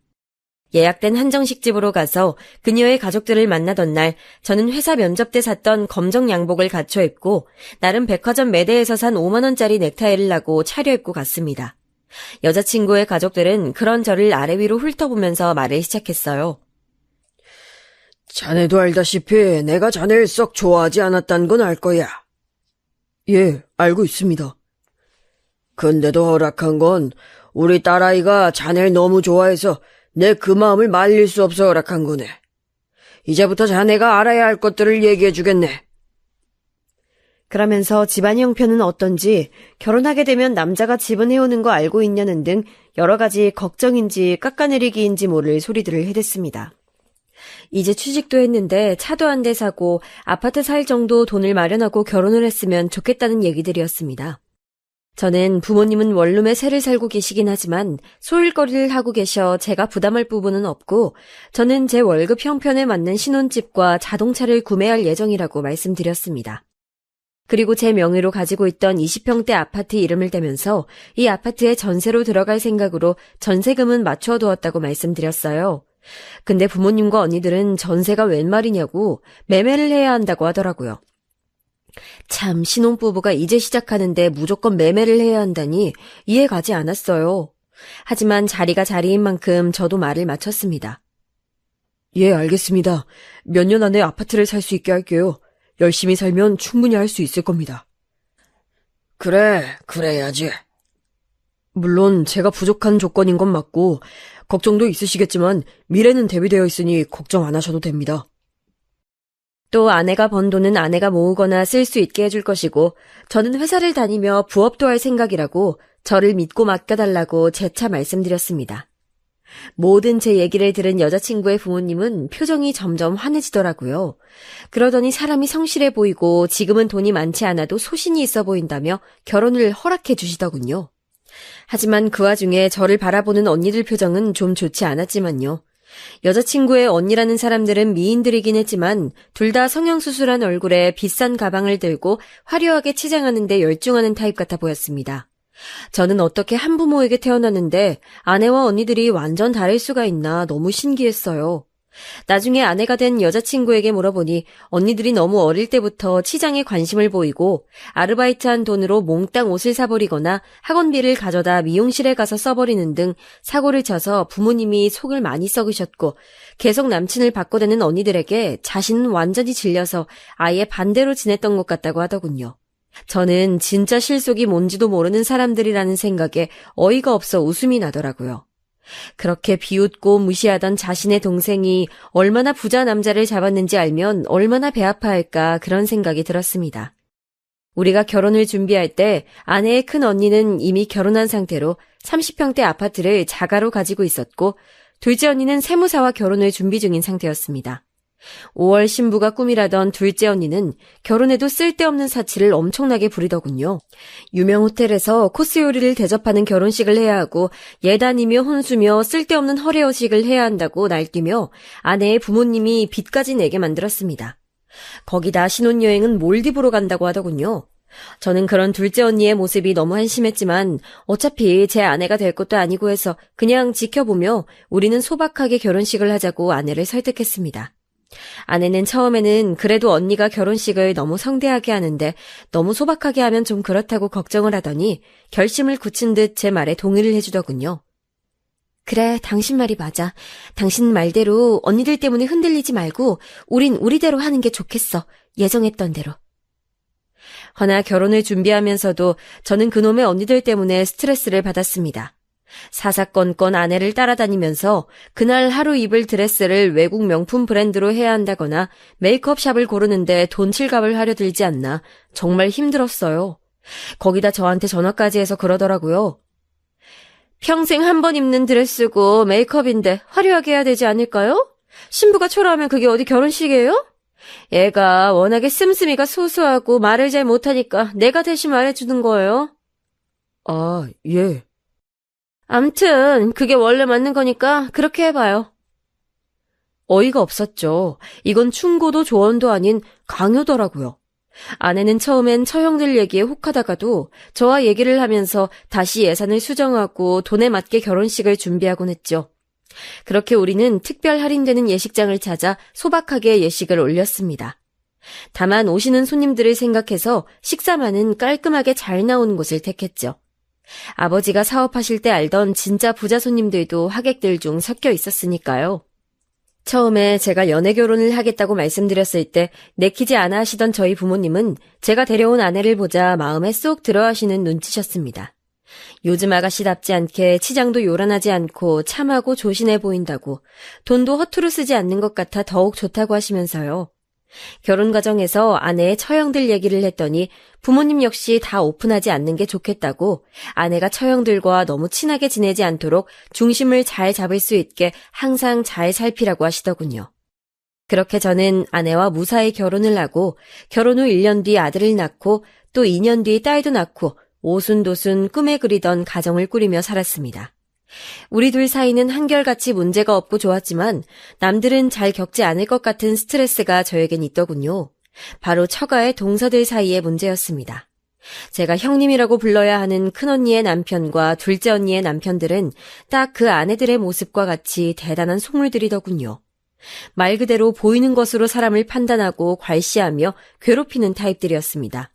예약된 한정식집으로 가서 그녀의 가족들을 만나던 날 저는 회사 면접 때 샀던 검정 양복을 갖춰 입고 나름 백화점 매대에서 산 5만 원짜리 넥타이를 하고 차려입고 갔습니다. 여자친구의 가족들은 그런 저를 아래 위로 훑어보면서 말을 시작했어요. 자네도 알다시피 내가 자네를 썩 좋아하지 않았단 건 알 거야. 예, 알고 있습니다. 근데도 허락한 건 우리 딸아이가 자네를 너무 좋아해서 내 그 마음을 말릴 수 없어 허락한 거네. 이제부터 자네가 알아야 할 것들을 얘기해 주겠네. 그러면서 집안 형편은 어떤지, 결혼하게 되면 남자가 집은 해오는 거 알고 있냐는 등 여러 가지 걱정인지 깎아내리기인지 모를 소리들을 해댔습니다. 이제 취직도 했는데 차도 한 대 사고 아파트 살 정도 돈을 마련하고 결혼을 했으면 좋겠다는 얘기들이었습니다. 저는 부모님은 원룸에 새를 살고 계시긴 하지만 소일거리를 하고 계셔 제가 부담할 부분은 없고 저는 제 월급 형편에 맞는 신혼집과 자동차를 구매할 예정이라고 말씀드렸습니다. 그리고 제 명의로 가지고 있던 20평대 아파트 이름을 대면서 이 아파트에 전세로 들어갈 생각으로 전세금은 맞춰 두었다고 말씀드렸어요. 근데 부모님과 언니들은 전세가 웬 말이냐고 매매를 해야 한다고 하더라고요. 참, 신혼부부가 이제 시작하는데 무조건 매매를 해야 한다니 이해 가지 않았어요. 하지만 자리가 자리인 만큼 저도 말을 마쳤습니다. 예, 알겠습니다. 몇 년 안에 아파트를 살 수 있게 할게요. 열심히 살면 충분히 할 수 있을 겁니다. 그래, 그래야지. 물론 제가 부족한 조건인 건 맞고 걱정도 있으시겠지만 미래는 대비되어 있으니 걱정 안 하셔도 됩니다. 또 아내가 번 돈은 아내가 모으거나 쓸 수 있게 해줄 것이고 저는 회사를 다니며 부업도 할 생각이라고 저를 믿고 맡겨달라고 재차 말씀드렸습니다. 모든 제 얘기를 들은 여자친구의 부모님은 표정이 점점 환해지더라고요. 그러더니 사람이 성실해 보이고 지금은 돈이 많지 않아도 소신이 있어 보인다며 결혼을 허락해 주시더군요. 하지만 그 와중에 저를 바라보는 언니들 표정은 좀 좋지 않았지만요. 여자친구의 언니라는 사람들은 미인들이긴 했지만 둘 다 성형수술한 얼굴에 비싼 가방을 들고 화려하게 치장하는 데 열중하는 타입 같아 보였습니다. 저는 어떻게 한부모에게 태어났는데 아내와 언니들이 완전 다를 수가 있나 너무 신기했어요. 나중에 아내가 된 여자친구에게 물어보니 언니들이 너무 어릴 때부터 치장에 관심을 보이고 아르바이트한 돈으로 몽땅 옷을 사버리거나 학원비를 가져다 미용실에 가서 써버리는 등 사고를 쳐서 부모님이 속을 많이 썩으셨고 계속 남친을 바꿔대는 언니들에게 자신은 완전히 질려서 아예 반대로 지냈던 것 같다고 하더군요. 저는 진짜 실속이 뭔지도 모르는 사람들이라는 생각에 어이가 없어 웃음이 나더라고요. 그렇게 비웃고 무시하던 자신의 동생이 얼마나 부자 남자를 잡았는지 알면 얼마나 배 아파할까 그런 생각이 들었습니다. 우리가 결혼을 준비할 때 아내의 큰 언니는 이미 결혼한 상태로 30평대 아파트를 자가로 가지고 있었고 둘째 언니는 세무사와 결혼을 준비 중인 상태였습니다. 5월 신부가 꿈이라던 둘째 언니는 결혼해도 쓸데없는 사치를 엄청나게 부리더군요. 유명 호텔에서 코스 요리를 대접하는 결혼식을 해야 하고 예단이며 혼수며 쓸데없는 허례허식을 해야 한다고 날뛰며 아내의 부모님이 빚까지 내게 만들었습니다. 거기다 신혼여행은 몰디브로 간다고 하더군요. 저는 그런 둘째 언니의 모습이 너무 한심했지만 어차피 제 아내가 될 것도 아니고 해서 그냥 지켜보며 우리는 소박하게 결혼식을 하자고 아내를 설득했습니다. 아내는 처음에는 그래도 언니가 결혼식을 너무 성대하게 하는데 너무 소박하게 하면 좀 그렇다고 걱정을 하더니 결심을 굳힌 듯 제 말에 동의를 해주더군요. 그래, 당신 말이 맞아. 당신 말대로 언니들 때문에 흔들리지 말고 우린 우리대로 하는 게 좋겠어. 예정했던 대로. 허나 결혼을 준비하면서도 저는 그놈의 언니들 때문에 스트레스를 받았습니다. 사사건건 아내를 따라다니면서 그날 하루 입을 드레스를 외국 명품 브랜드로 해야 한다거나 메이크업샵을 고르는데 돈 칠갑을 하려 들지 않나 정말 힘들었어요. 거기다 저한테 전화까지 해서 그러더라고요. 평생 한 번 입는 드레스고 메이크업인데 화려하게 해야 되지 않을까요? 신부가 초라하면 그게 어디 결혼식이에요? 애가 워낙에 씀씀이가 소소하고 말을 잘 못하니까 내가 대신 말해주는 거예요. 아, 예. 암튼 그게 원래 맞는 거니까 그렇게 해봐요. 어이가 없었죠. 이건 충고도 조언도 아닌 강요더라고요. 아내는 처음엔 처형들 얘기에 혹하다가도 저와 얘기를 하면서 다시 예산을 수정하고 돈에 맞게 결혼식을 준비하곤 했죠. 그렇게 우리는 특별 할인되는 예식장을 찾아 소박하게 예식을 올렸습니다. 다만 오시는 손님들을 생각해서 식사만은 깔끔하게 잘 나오는 곳을 택했죠. 아버지가 사업하실 때 알던 진짜 부자 손님들도 하객들 중 섞여 있었으니까요. 처음에 제가 연애 결혼을 하겠다고 말씀드렸을 때 내키지 않아 하시던 저희 부모님은 제가 데려온 아내를 보자 마음에 쏙 들어하시는 눈치셨습니다. 요즘 아가씨답지 않게 치장도 요란하지 않고 참하고 조신해 보인다고, 돈도 허투루 쓰지 않는 것 같아 더욱 좋다고 하시면서요. 결혼 과정에서 아내의 처형들 얘기를 했더니 부모님 역시 다 오픈하지 않는 게 좋겠다고, 아내가 처형들과 너무 친하게 지내지 않도록 중심을 잘 잡을 수 있게 항상 잘 살피라고 하시더군요. 그렇게 저는 아내와 무사히 결혼을 하고 결혼 후 1년 뒤 아들을 낳고 또 2년 뒤 딸도 낳고 오순도순 꿈에 그리던 가정을 꾸리며 살았습니다. 우리 둘 사이는 한결같이 문제가 없고 좋았지만 남들은 잘 겪지 않을 것 같은 스트레스가 저에겐 있더군요. 바로 처가의 동서들 사이의 문제였습니다. 제가 형님이라고 불러야 하는 큰언니의 남편과 둘째 언니의 남편들은 딱 그 아내들의 모습과 같이 대단한 속물들이더군요. 말 그대로 보이는 것으로 사람을 판단하고 괄시하며 괴롭히는 타입들이었습니다.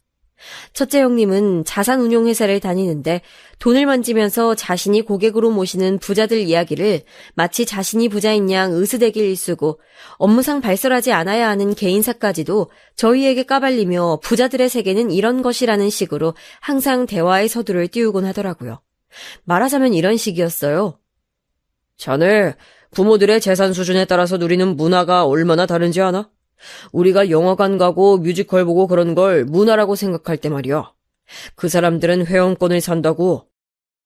첫째 형님은 자산운용회사를 다니는데 돈을 만지면서 자신이 고객으로 모시는 부자들 이야기를 마치 자신이 부자인 양 으스대기를 일쓰고 업무상 발설하지 않아야 하는 개인사까지도 저희에게 까발리며 부자들의 세계는 이런 것이라는 식으로 항상 대화의 서두를 띄우곤 하더라고요. 말하자면 이런 식이었어요. 자네, 부모들의 재산 수준에 따라서 누리는 문화가 얼마나 다른지 아나? 우리가 영화관 가고 뮤지컬 보고 그런 걸 문화라고 생각할 때 말이야. 그 사람들은 회원권을 산다고.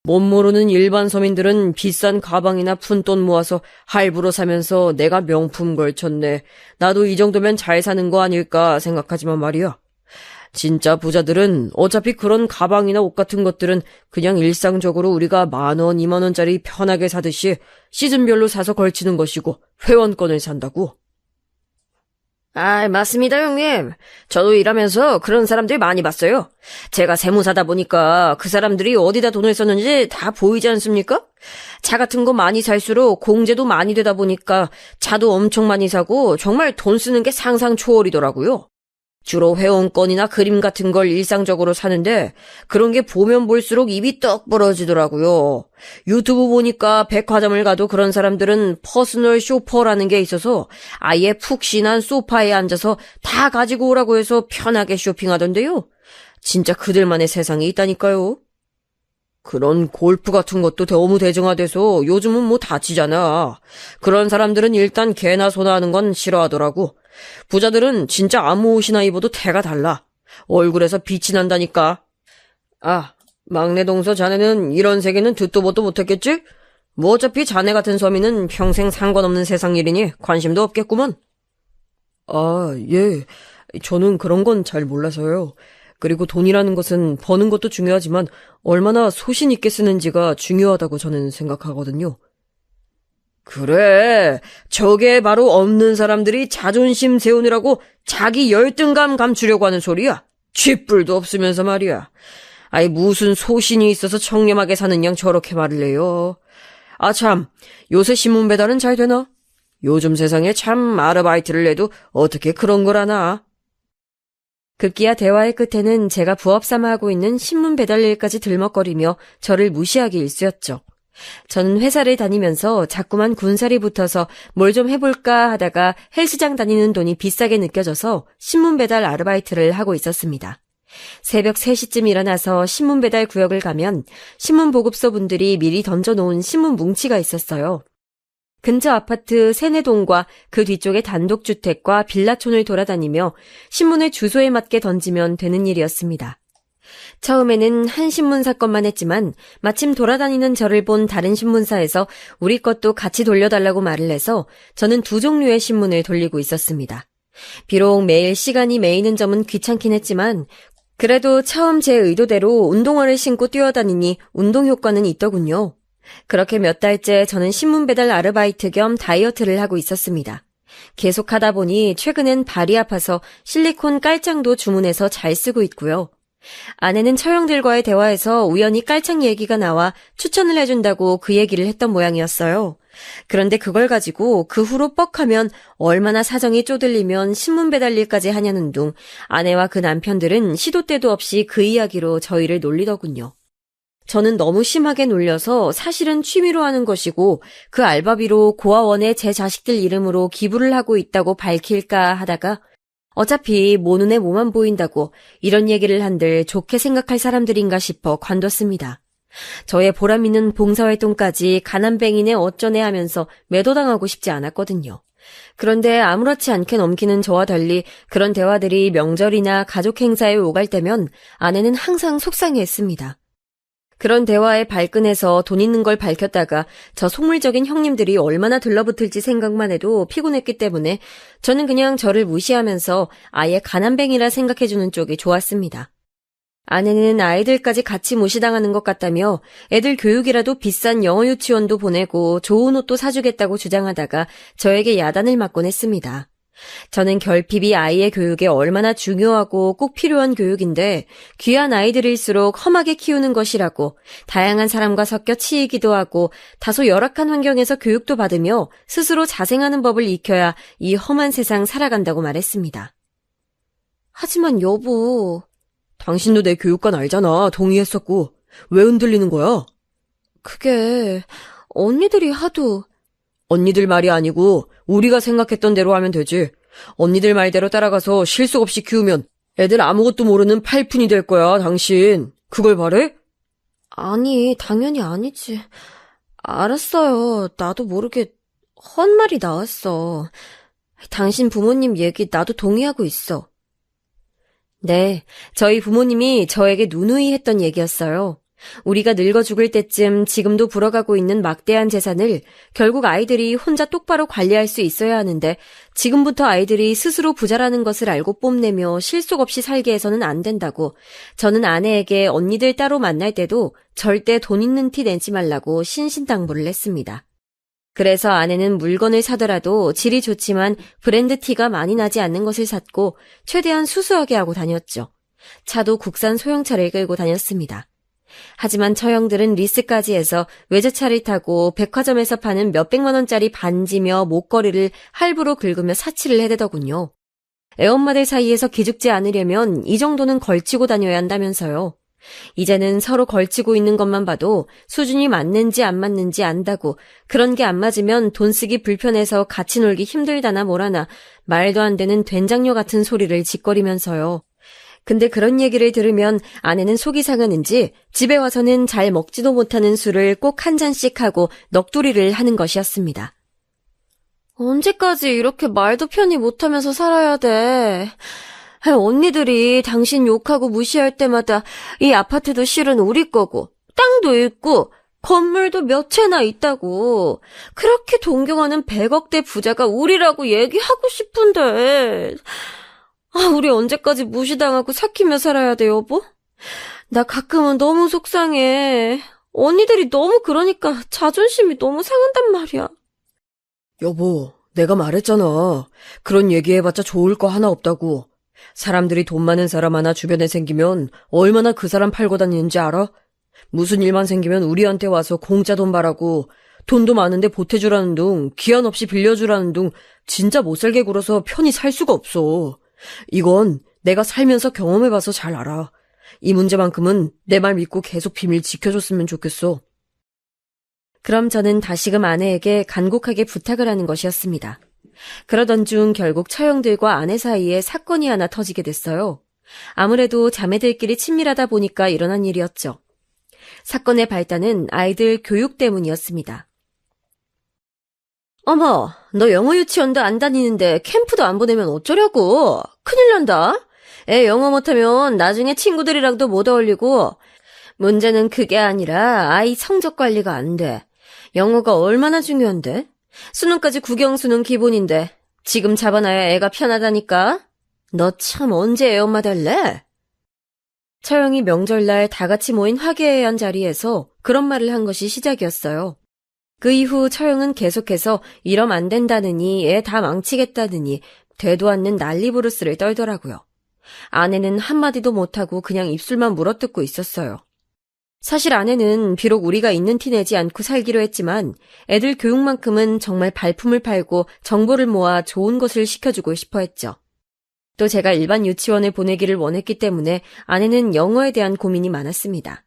못 모르는 일반 서민들은 비싼 가방이나 푼돈 모아서 할부로 사면서 내가 명품 걸쳤네, 나도 이 정도면 잘 사는 거 아닐까 생각하지만 말이야. 진짜 부자들은 어차피 그런 가방이나 옷 같은 것들은 그냥 일상적으로 우리가 10,000원, 20,000원짜리 편하게 사듯이 시즌별로 사서 걸치는 것이고 회원권을 산다고. 맞습니다, 형님. 저도 일하면서 그런 사람들 많이 봤어요. 제가 세무사다 보니까 그 사람들이 어디다 돈을 썼는지 다 보이지 않습니까? 차 같은 거 많이 살수록 공제도 많이 되다 보니까 차도 엄청 많이 사고 정말 돈 쓰는 게 상상 초월이더라고요. 주로 회원권이나 그림 같은 걸 일상적으로 사는데 그런 게 보면 볼수록 입이 떡 벌어지더라고요. 유튜브 보니까 백화점을 가도 그런 사람들은 퍼스널 쇼퍼라는 게 있어서 아예 푹신한 소파에 앉아서 다 가지고 오라고 해서 편하게 쇼핑하던데요. 진짜 그들만의 세상이 있다니까요. 그런 골프 같은 것도 너무 대중화돼서 요즘은 뭐 다치잖아. 그런 사람들은 일단 개나 소나 하는 건 싫어하더라고. 부자들은 진짜 아무 옷이나 입어도 태가 달라. 얼굴에서 빛이 난다니까. 막내 동서 자네는 이런 세계는 듣도 보도 못했겠지? 뭐 어차피 자네 같은 서민은 평생 상관없는 세상 일이니 관심도 없겠구먼. 예. 저는 그런 건 잘 몰라서요. 그리고 돈이라는 것은 버는 것도 중요하지만 얼마나 소신 있게 쓰는지가 중요하다고 저는 생각하거든요. 그래, 저게 바로 없는 사람들이 자존심 세우느라고 자기 열등감 감추려고 하는 소리야. 쥐뿔도 없으면서 말이야. 무슨 소신이 있어서 청렴하게 사는 양 저렇게 말을 해요. 참, 요새 신문 배달은 잘 되나? 요즘 세상에 참 아르바이트를 해도 어떻게 그런 걸 하나? 급기야 대화의 끝에는 제가 부업 삼아 하고 있는 신문 배달 일까지 들먹거리며 저를 무시하기 일쑤였죠. 저는 회사를 다니면서 자꾸만 군살이 붙어서 뭘 좀 해볼까 하다가 헬스장 다니는 돈이 비싸게 느껴져서 신문 배달 아르바이트를 하고 있었습니다. 새벽 3시쯤 일어나서 신문 배달 구역을 가면 신문 보급소 분들이 미리 던져놓은 신문 뭉치가 있었어요. 근처 아파트 3-4동과 그 뒤쪽의 단독주택과 빌라촌을 돌아다니며 신문을 주소에 맞게 던지면 되는 일이었습니다. 처음에는 한 신문 사건만 했지만 마침 돌아다니는 저를 본 다른 신문사에서 우리 것도 같이 돌려달라고 말을 해서 저는 2종류의 신문을 돌리고 있었습니다. 비록 매일 시간이 메이는 점은 귀찮긴 했지만 그래도 처음 제 의도대로 운동화를 신고 뛰어다니니 운동 효과는 있더군요. 그렇게 몇 달째 저는 신문 배달 아르바이트 겸 다이어트를 하고 있었습니다. 계속 하다 보니 최근엔 발이 아파서 실리콘 깔창도 주문해서 잘 쓰고 있고요. 아내는 처형들과의 대화에서 우연히 깔창 얘기가 나와 추천을 해준다고 그 얘기를 했던 모양이었어요. 그런데 그걸 가지고 그 후로 뻑하면 얼마나 사정이 쪼들리면 신문 배달 일까지 하냐는 둥 아내와 그 남편들은 시도 때도 없이 그 이야기로 저희를 놀리더군요. 저는 너무 심하게 놀려서 사실은 취미로 하는 것이고 그 알바비로 고아원에 제 자식들 이름으로 기부를 하고 있다고 밝힐까 하다가 어차피 모 눈에 뭐만 보인다고 이런 얘기를 한들 좋게 생각할 사람들인가 싶어 관뒀습니다. 저의 보람있는 봉사활동까지 가난뱅이네 어쩌네 하면서 매도당하고 싶지 않았거든요. 그런데 아무렇지 않게 넘기는 저와 달리 그런 대화들이 명절이나 가족 행사에 오갈 때면 아내는 항상 속상해했습니다. 그런 대화에 발끈해서 돈 있는 걸 밝혔다가 저 속물적인 형님들이 얼마나 들러붙을지 생각만 해도 피곤했기 때문에 저는 그냥 저를 무시하면서 아예 가난뱅이라 생각해주는 쪽이 좋았습니다. 아내는 아이들까지 같이 무시당하는 것 같다며 애들 교육이라도 비싼 영어 유치원도 보내고 좋은 옷도 사주겠다고 주장하다가 저에게 야단을 맞곤 했습니다. 저는 결핍이 아이의 교육에 얼마나 중요하고 꼭 필요한 교육인데 귀한 아이들일수록 험하게 키우는 것이라고 다양한 사람과 섞여 치이기도 하고 다소 열악한 환경에서 교육도 받으며 스스로 자생하는 법을 익혀야 이 험한 세상 살아간다고 말했습니다. 하지만 여보, 당신도 내 교육관 알잖아. 동의했었고. 왜 흔들리는 거야? 그게 언니들이 하도... 언니들 말이 아니고 우리가 생각했던 대로 하면 되지. 언니들 말대로 따라가서 실속 없이 키우면 애들 아무것도 모르는 팔푼이 될 거야, 당신. 그걸 바래? 아니, 당연히 아니지. 알았어요. 나도 모르게 헛말이 나왔어. 당신 부모님 얘기 나도 동의하고 있어. 네, 저희 부모님이 저에게 누누이 했던 얘기였어요. 우리가 늙어 죽을 때쯤 지금도 불어가고 있는 막대한 재산을 결국 아이들이 혼자 똑바로 관리할 수 있어야 하는데 지금부터 아이들이 스스로 부자라는 것을 알고 뽐내며 실속 없이 살게 해서는 안 된다고 저는 아내에게 언니들 따로 만날 때도 절대 돈 있는 티 내지 말라고 신신당부를 했습니다. 그래서 아내는 물건을 사더라도 질이 좋지만 브랜드 티가 많이 나지 않는 것을 샀고 최대한 수수하게 하고 다녔죠. 차도 국산 소형차를 끌고 다녔습니다. 하지만 처형들은 리스까지 해서 외제차를 타고 백화점에서 파는 몇백만 원짜리 반지며 목걸이를 할부로 긁으며 사치를 해대더군요. 애엄마들 사이에서 기죽지 않으려면 이 정도는 걸치고 다녀야 한다면서요. 이제는 서로 걸치고 있는 것만 봐도 수준이 맞는지 안 맞는지 안다고 그런 게 안 맞으면 돈 쓰기 불편해서 같이 놀기 힘들다나 뭐라나 말도 안 되는 된장녀 같은 소리를 짓거리면서요. 근데 그런 얘기를 들으면 아내는 속이 상하는지 집에 와서는 잘 먹지도 못하는 술을 꼭 한 잔씩 하고 넋두리를 하는 것이었습니다. 언제까지 이렇게 말도 편히 못하면서 살아야 돼? 언니들이 당신 욕하고 무시할 때마다 이 아파트도 실은 우리 거고 땅도 있고 건물도 몇 채나 있다고 그렇게 존경하는 100억대 부자가 우리라고 얘기하고 싶은데... 우리 언제까지 무시당하고 삭히며 살아야 돼, 여보? 나 가끔은 너무 속상해. 언니들이 너무 그러니까 자존심이 너무 상한단 말이야. 여보, 내가 말했잖아. 그런 얘기해봤자 좋을 거 하나 없다고. 사람들이 돈 많은 사람 하나 주변에 생기면 얼마나 그 사람 팔고 다니는지 알아? 무슨 일만 생기면 우리한테 와서 공짜 돈 바라고 돈도 많은데 보태주라는 둥, 기한 없이 빌려주라는 둥, 진짜 못살게 굴어서 편히 살 수가 없어. 이건 내가 살면서 경험해봐서 잘 알아. 이 문제만큼은 내 말 믿고 계속 비밀 지켜줬으면 좋겠어. 그럼 저는 다시금 아내에게 간곡하게 부탁을 하는 것이었습니다. 그러던 중 결국 처형들과 아내 사이에 사건이 하나 터지게 됐어요. 아무래도 자매들끼리 친밀하다 보니까 일어난 일이었죠. 사건의 발단은 아이들 교육 때문이었습니다. 어머, 너 영어 유치원도 안 다니는데 캠프도 안 보내면 어쩌려고? 큰일 난다. 애 영어 못하면 나중에 친구들이랑도 못 어울리고. 문제는 그게 아니라 아이 성적 관리가 안 돼. 영어가 얼마나 중요한데? 수능까지 국영수는 기본인데 지금 잡아놔야 애가 편하다니까. 너 참 언제 애 엄마 될래? 처형이 명절날 다 같이 모인 화개애연 자리에서 그런 말을 한 것이 시작이었어요. 그 이후 처형은 계속해서 이러면 안 된다느니 애 다 망치겠다느니 되도 않는 난리부르스를 떨더라고요. 아내는 한마디도 못하고 그냥 입술만 물어뜯고 있었어요. 사실 아내는 비록 우리가 있는 티 내지 않고 살기로 했지만 애들 교육만큼은 정말 발품을 팔고 정보를 모아 좋은 것을 시켜주고 싶어 했죠. 또 제가 일반 유치원을 보내기를 원했기 때문에 아내는 영어에 대한 고민이 많았습니다.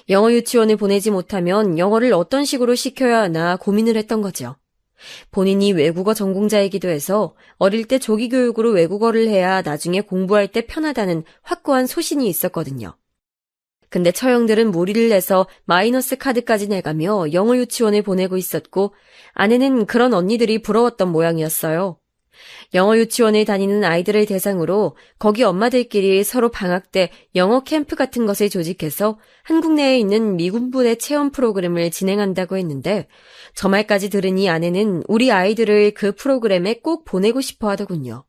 영어 유치원을 보내지 못하면 영어를 어떤 식으로 시켜야 하나 고민을 했던 거죠. 본인이 외국어 전공자이기도 해서 어릴 때 조기 교육으로 외국어를 해야 나중에 공부할 때 편하다는 확고한 소신이 있었거든요. 근데 처형들은 무리를 내서 마이너스 카드까지 내가며 영어 유치원을 보내고 있었고 아내는 그런 언니들이 부러웠던 모양이었어요. 영어 유치원을 다니는 아이들을 대상으로 거기 엄마들끼리 서로 방학 때 영어 캠프 같은 것을 조직해서 한국 내에 있는 미군부대 체험 프로그램을 진행한다고 했는데 저 말까지 들으니 아내는 우리 아이들을 그 프로그램에 꼭 보내고 싶어 하더군요.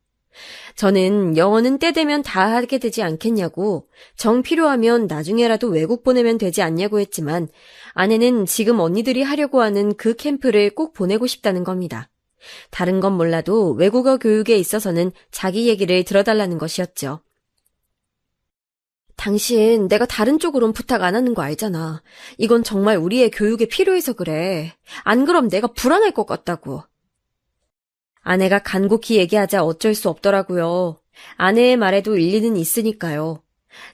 저는 영어는 때 되면 다 하게 되지 않겠냐고, 정 필요하면 나중에라도 외국 보내면 되지 않냐고 했지만 아내는 지금 언니들이 하려고 하는 그 캠프를 꼭 보내고 싶다는 겁니다. 다른 건 몰라도 외국어 교육에 있어서는 자기 얘기를 들어달라는 것이었죠. 당신 내가 다른 쪽으론 부탁 안 하는 거 알잖아. 이건 정말 우리의 교육에 필요해서 그래. 안 그럼 내가 불안할 것 같다고. 아내가 간곡히 얘기하자 어쩔 수 없더라고요. 아내의 말에도 일리는 있으니까요.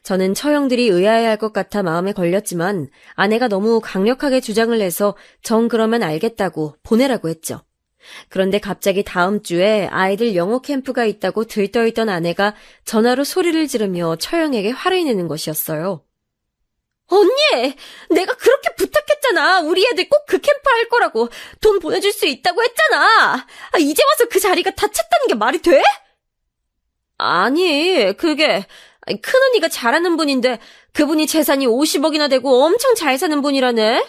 저는 처형들이 의아해할 것 같아 마음에 걸렸지만 아내가 너무 강력하게 주장을 해서 정 그러면 알겠다고 보내라고 했죠. 그런데 갑자기 다음 주에 아이들 영어 캠프가 있다고 들떠있던 아내가 전화로 소리를 지르며 처형에게 화를 내는 것이었어요. 언니! 내가 그렇게 부탁했잖아. 우리 애들 꼭 그 캠프 할 거라고. 돈 보내줄 수 있다고 했잖아. 이제 와서 그 자리가 다 찼다는 게 말이 돼? 아니, 그게 큰언니가 잘하는 분인데 그분이 재산이 50억이나 되고 엄청 잘 사는 분이라네.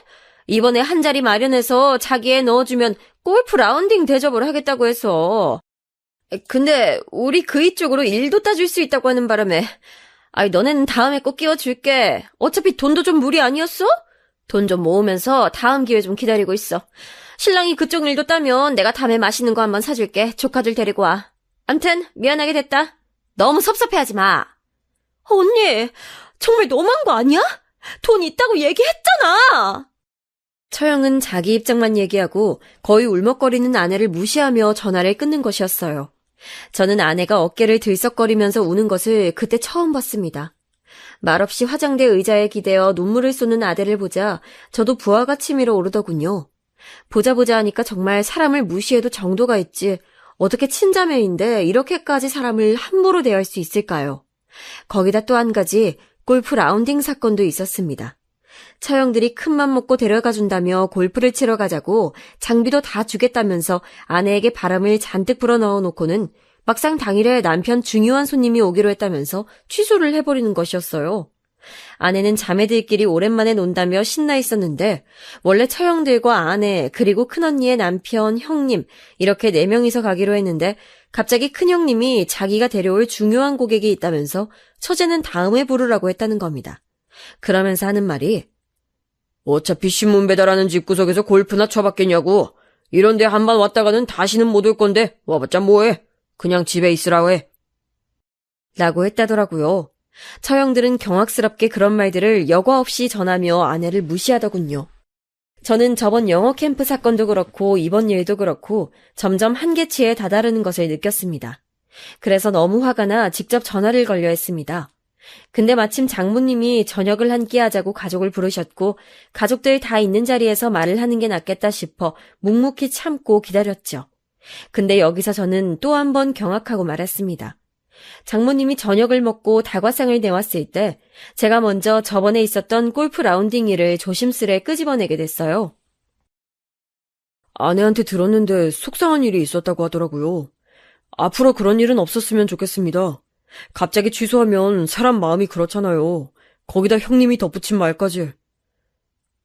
이번에 한 자리 마련해서 자기 애 넣어주면 골프 라운딩 대접을 하겠다고 해서. 근데 우리 그이 쪽으로 일도 따줄 수 있다고 하는 바람에 너네는 다음에 꼭 끼워줄게. 어차피 돈도 좀 무리 아니었어? 돈 좀 모으면서 다음 기회 좀 기다리고 있어. 신랑이 그쪽 일도 따면 내가 다음에 맛있는 거 한번 사줄게. 조카들 데리고 와. 암튼 미안하게 됐다. 너무 섭섭해하지 마. 언니, 정말 너무한 거 아니야? 돈 있다고 얘기했잖아. 처형은 자기 입장만 얘기하고 거의 울먹거리는 아내를 무시하며 전화를 끊는 것이었어요. 저는 아내가 어깨를 들썩거리면서 우는 것을 그때 처음 봤습니다. 말없이 화장대 의자에 기대어 눈물을 쏟는 아내를 보자 저도 부하가 치밀어 오르더군요. 보자 하니까 정말 사람을 무시해도 정도가 있지 어떻게 친자매인데 이렇게까지 사람을 함부로 대할 수 있을까요? 거기다 또 한 가지 골프 라운딩 사건도 있었습니다. 처형들이 큰맘 먹고 데려가 준다며 골프를 치러 가자고 장비도 다 주겠다면서 아내에게 바람을 잔뜩 불어넣어 놓고는 막상 당일에 남편 중요한 손님이 오기로 했다면서 취소를 해버리는 것이었어요. 아내는 자매들끼리 오랜만에 논다며 신나 있었는데 원래 처형들과 아내 그리고 큰언니의 남편, 형님 이렇게 4명이서 가기로 했는데 갑자기 큰형님이 자기가 데려올 중요한 고객이 있다면서 처제는 다음에 부르라고 했다는 겁니다. 그러면서 하는 말이 어차피 신문 배달하는 집구석에서 골프나 쳐봤겠냐고. 이런데 한번 왔다가는 다시는 못 올 건데 와봤자 뭐해. 그냥 집에 있으라고 해. 라고 했다더라고요. 처형들은 경악스럽게 그런 말들을 여과 없이 전하며 아내를 무시하더군요. 저는 저번 영어 캠프 사건도 그렇고 이번 일도 그렇고 점점 한계치에 다다르는 것을 느꼈습니다. 그래서 너무 화가 나 직접 전화를 걸려 했습니다. 근데 마침 장모님이 저녁을 한 끼 하자고 가족을 부르셨고 가족들 다 있는 자리에서 말을 하는 게 낫겠다 싶어 묵묵히 참고 기다렸죠. 근데 여기서 저는 또 한 번 경악하고 말았습니다. 장모님이 저녁을 먹고 다과상을 내왔을 때 제가 먼저 저번에 있었던 골프 라운딩 일을 조심스레 끄집어내게 됐어요. 아내한테 들었는데 속상한 일이 있었다고 하더라고요. 앞으로 그런 일은 없었으면 좋겠습니다. 갑자기 취소하면 사람 마음이 그렇잖아요. 거기다 형님이 덧붙인 말까지.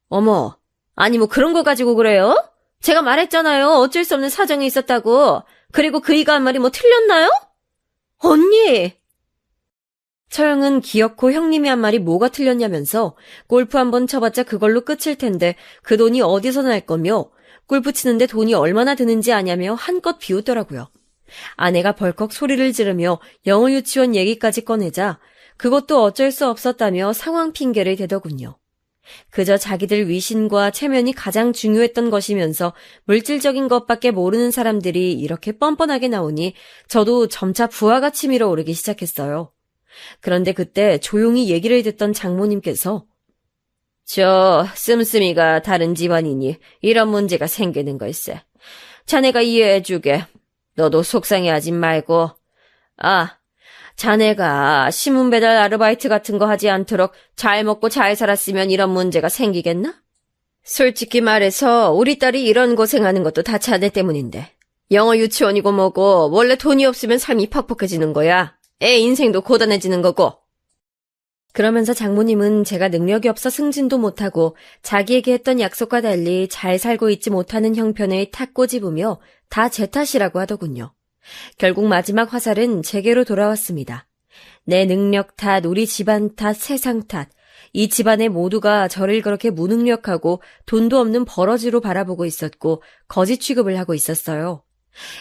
어머, 아니 뭐 그런 거 가지고 그래요? 제가 말했잖아요. 어쩔 수 없는 사정이 있었다고. 그리고 그이가 한 말이 뭐 틀렸나요? 언니! 처형은 기어코 형님이 한 말이 뭐가 틀렸냐면서 골프 한번 쳐봤자 그걸로 끝일 텐데 그 돈이 어디서 날 거며 골프 치는데 돈이 얼마나 드는지 아냐며 한껏 비웃더라고요. 아내가 벌컥 소리를 지르며 영어 유치원 얘기까지 꺼내자 그것도 어쩔 수 없었다며 상황 핑계를 대더군요. 그저 자기들 위신과 체면이 가장 중요했던 것이면서 물질적인 것밖에 모르는 사람들이 이렇게 뻔뻔하게 나오니 저도 점차 부하가 치밀어 오르기 시작했어요. 그런데 그때 조용히 얘기를 듣던 장모님께서 저 씀씀이가 다른 집안이니 이런 문제가 생기는 걸세. 자네가 이해해주게. 너도 속상해하지 말고. 아, 자네가 신문 배달 아르바이트 같은 거 하지 않도록 잘 먹고 잘 살았으면 이런 문제가 생기겠나? 솔직히 말해서 우리 딸이 이런 고생하는 것도 다 자네 때문인데. 영어 유치원이고 뭐고 원래 돈이 없으면 삶이 퍽퍽해지는 거야. 애 인생도 고단해지는 거고. 그러면서 장모님은 제가 능력이 없어 승진도 못하고 자기에게 했던 약속과 달리 잘 살고 있지 못하는 형편을 탁 꼬집으며 다 제 탓이라고 하더군요. 결국 마지막 화살은 제게로 돌아왔습니다. 내 능력 탓, 우리 집안 탓, 세상 탓. 이 집안의 모두가 저를 그렇게 무능력하고 돈도 없는 버러지로 바라보고 있었고 거짓 취급을 하고 있었어요.